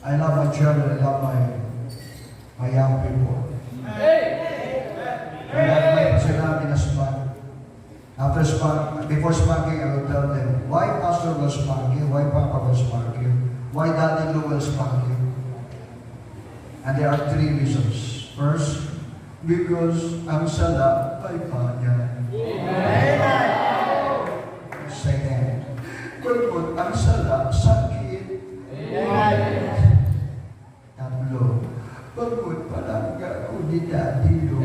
Speaker 2: my children. I love my young people. And may sinabi na spank. Before spanking, I will tell them, why Pastor will spank you? Why Papa will spank you? Why Daddy Lou will spank you? And there are 3 reasons. First, because ang sala ay kanya. Second, pagod ang sala sakit. Tatlo, pagod palangga ko ni Daddy Lou.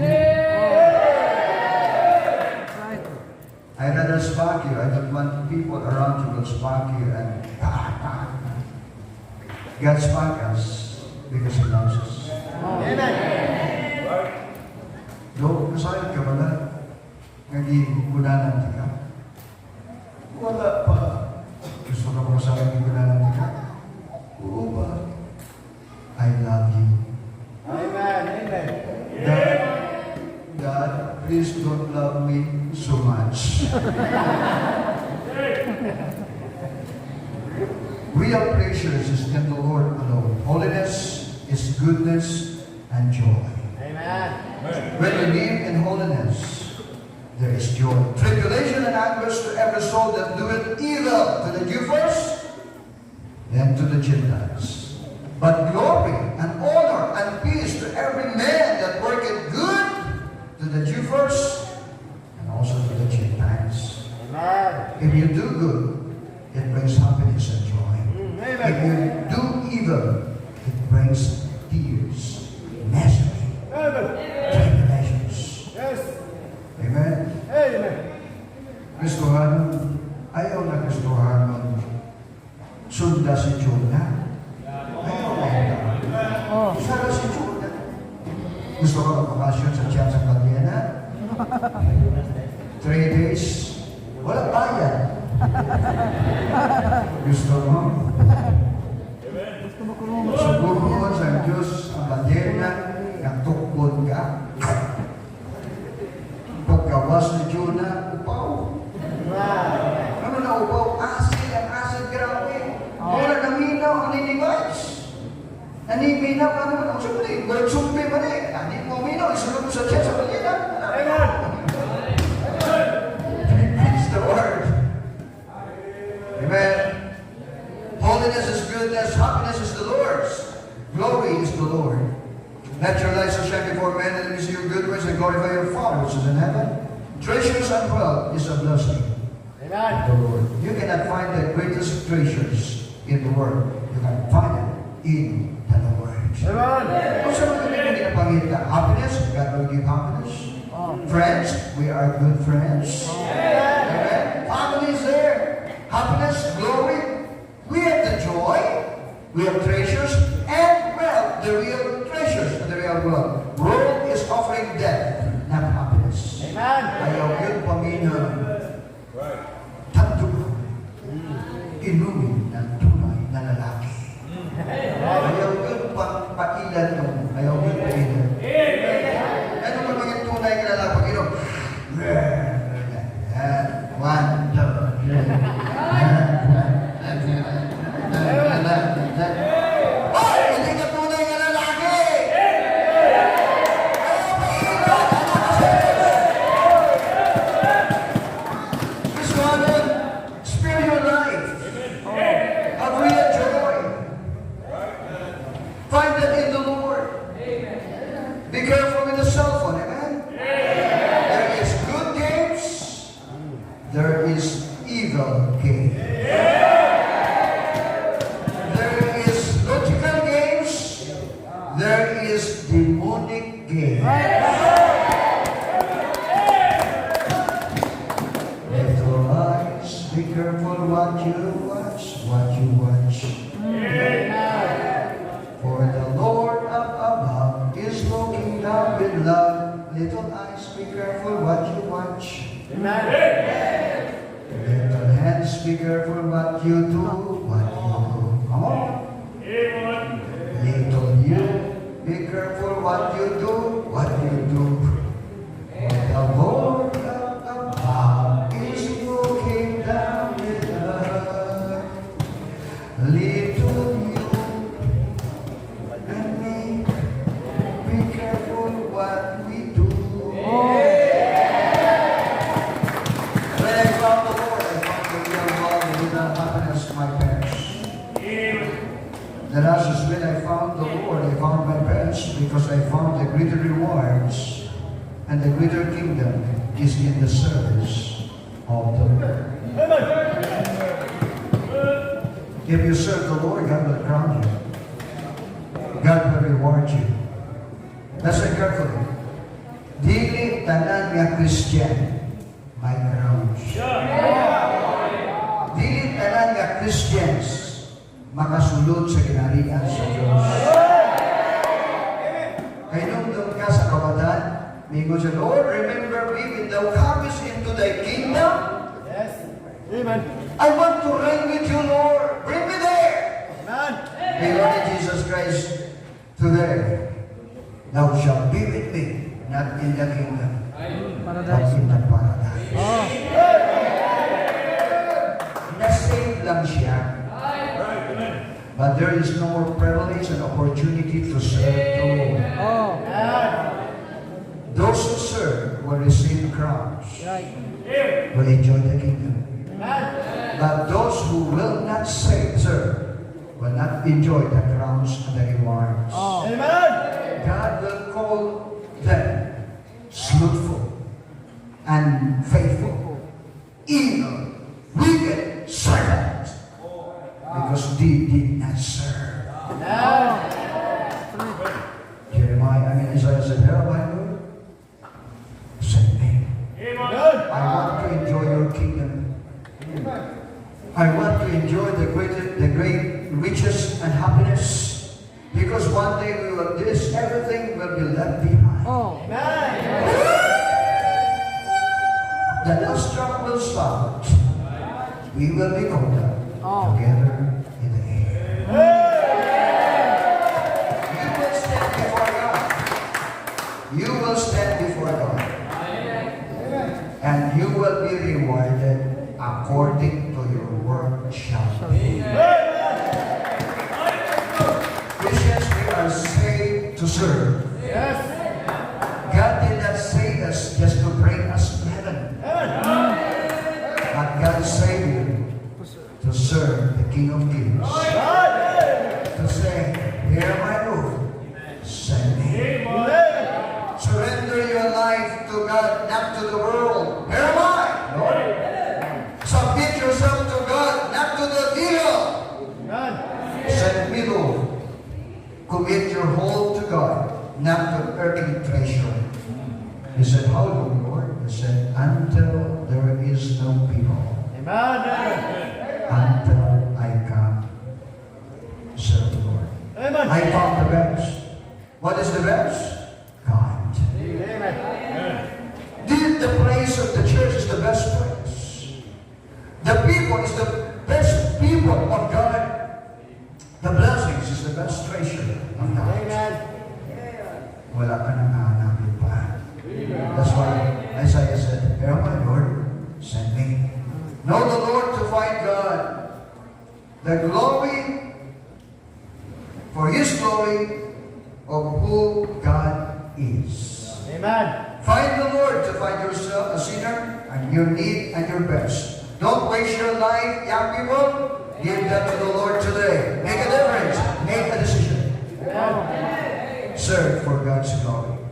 Speaker 2: I rather spank you. I don't want people around you will spank you and God spank us because He loves us. Do, kasayang ka pala. Naging gunanan ka. Wala pa. Gusto ka pa kasayang gunanan ka? Oo ba? I love you.
Speaker 3: Amen. Amen.
Speaker 2: God, please don't love me so much. Real pleasures is in the Lord alone. Holiness is goodness and joy.
Speaker 3: Amen.
Speaker 2: When we live in holiness, there is joy. Tribulation and anguish to every soul that doeth evil, to the Jew first, and to the Gentiles. But glory and honor and peace to every man that worketh good, to the Jew first, and also to the Gentiles.
Speaker 3: Amen.
Speaker 2: If you do good, it brings happiness and joy. If you do evil, it brings tears, misery, tribulations.
Speaker 3: Yes.
Speaker 2: Amen?
Speaker 3: Amen.
Speaker 2: Kristohanon, ayaw na Kristohanon. Sunda si Jonah. Ayaw na yun. Sara si Jonah. Gusto ka magbakasyon sa tiyan sa Padiana? 3 days. Wala bayad. Gusto mo? Subuhon sa Diyos ang Padiana na tukod ka. Pagkawas ni Jonah, upaw. Ano na upaw? Asin, ang asin grabe. Wala naminaw ang niniways. Naniminaw ka naman. Ang sumuli, walang sumpi pa na eh. Hindi mo minaw, isunod mo sa tiyan sa Padiana. Praise the Lord. Amen. Holiness is goodness, happiness is the Lord's. Glory is the Lord. Let your light so shine before men that they see your good works and glorify your Father which is in heaven. Treasures and wealth is a blessing.
Speaker 3: Amen.
Speaker 2: The Lord. You cannot find the greatest treasures in the world. You can find it in the Lord.
Speaker 3: Amen.
Speaker 2: Kung saan mo hindi napangita? Happiness, God will give happiness. Friends, we are good friends. Amen. Family is there. Happiness, glory. We have the joy. We have treasures and wealth. The real treasures and the real wealth. World is offering death, not happiness.
Speaker 3: Amen.
Speaker 2: Ayaw yun paminang tanto inumin ng tunay na lalaki. Ayaw yun pailan mo. Ayaw yun pailan. Ano man maging tunay ka lalaki? Pag inom, 1, 2, 3. Hoy! Hindi ka tunay na lalaki! Miss Ronald, spare your life. Have real joy. Find that in the Lord. Be careful with the cell phone, amen? There is good games, there is evil games. There is logical games, there is demonic games. Little eyes, be careful what you watch, what you watch. For the Lord up above is looking down with love. Little eyes, be careful what you watch. Little hands, be careful what you do, what you do. Come on. Little you, be careful what you do, what you do. For the Lord up above is looking down with love. Little you and me, be careful what we do. When I found the Lord, I found the real love without happiness, my parents. That is when I found the Lord, I found my parents because I found the greater rewards and the greater kingdom is in the service of the Lord. If you serve the Lord, God will crown you. God will reward you. Listen carefully. Dili tanan nga Christian may crowns. Dili tanan nga Christians makasulod sa ginarian sa Diyos. Kaya nung doon ka sa kabataan, mingon siya, Lord, remember me when thou comest into thy kingdom.
Speaker 3: Yes. Amen.
Speaker 2: I want to reign with you, Lord. Bring me there.
Speaker 3: Amen.
Speaker 2: May Lord Jesus Christ today, thou shalt be with me, not in the kingdom, but in the paradise. Na-save lang siya. But there is no more privilege and opportunity to serve the Lord. Those who serve will receive crowns, will enjoy the kingdom. But those who will not serve will not enjoy the crowns and the rewards.
Speaker 3: Amen.
Speaker 2: God will call them slothful and faithful, evil, wicked servants, because they did not serve. Isaiah said, "Here am I, Lord. Send me. I want to enjoy your kingdom. I want to enjoy the great riches and happiness, because one day everything will be left behind. The last trump will sound. We will be caught up together in the air. You will stand before God. You will stand before God. And you will be rewarded according to your work shall be. Christians, we are saved to serve.
Speaker 3: Yes.
Speaker 2: God did not save us just to bring us to heaven. But God saved you to serve the King of Kings. To say, here am I, Lord. Send me. Surrender your life to God, not to the world. Here am I, Lord. Submit yourself to God, not to the deal. Send me, Lord. Commit your whole to God, not to earthly treasure. He said, how long, Lord? He said, until there is no people. Until I come, serve the Lord.
Speaker 3: Amen.
Speaker 2: I found the best. What is the best? God. The place of the church is the best place. The people is the best people of God. The blessings is the best treasure of God. Wala ka nang hahanapin pa. That's why Isaiah said, here am I, Lord, send me. Know the Lord to find God. The glory, for His glory, of who God is.
Speaker 3: Amen.
Speaker 2: Find the Lord to find yourself a sinner, and your need and your best. Don't waste your life, young people. Give that to the Lord today. Make a difference. Make a decision.
Speaker 3: Amen.
Speaker 2: Serve for God's glory.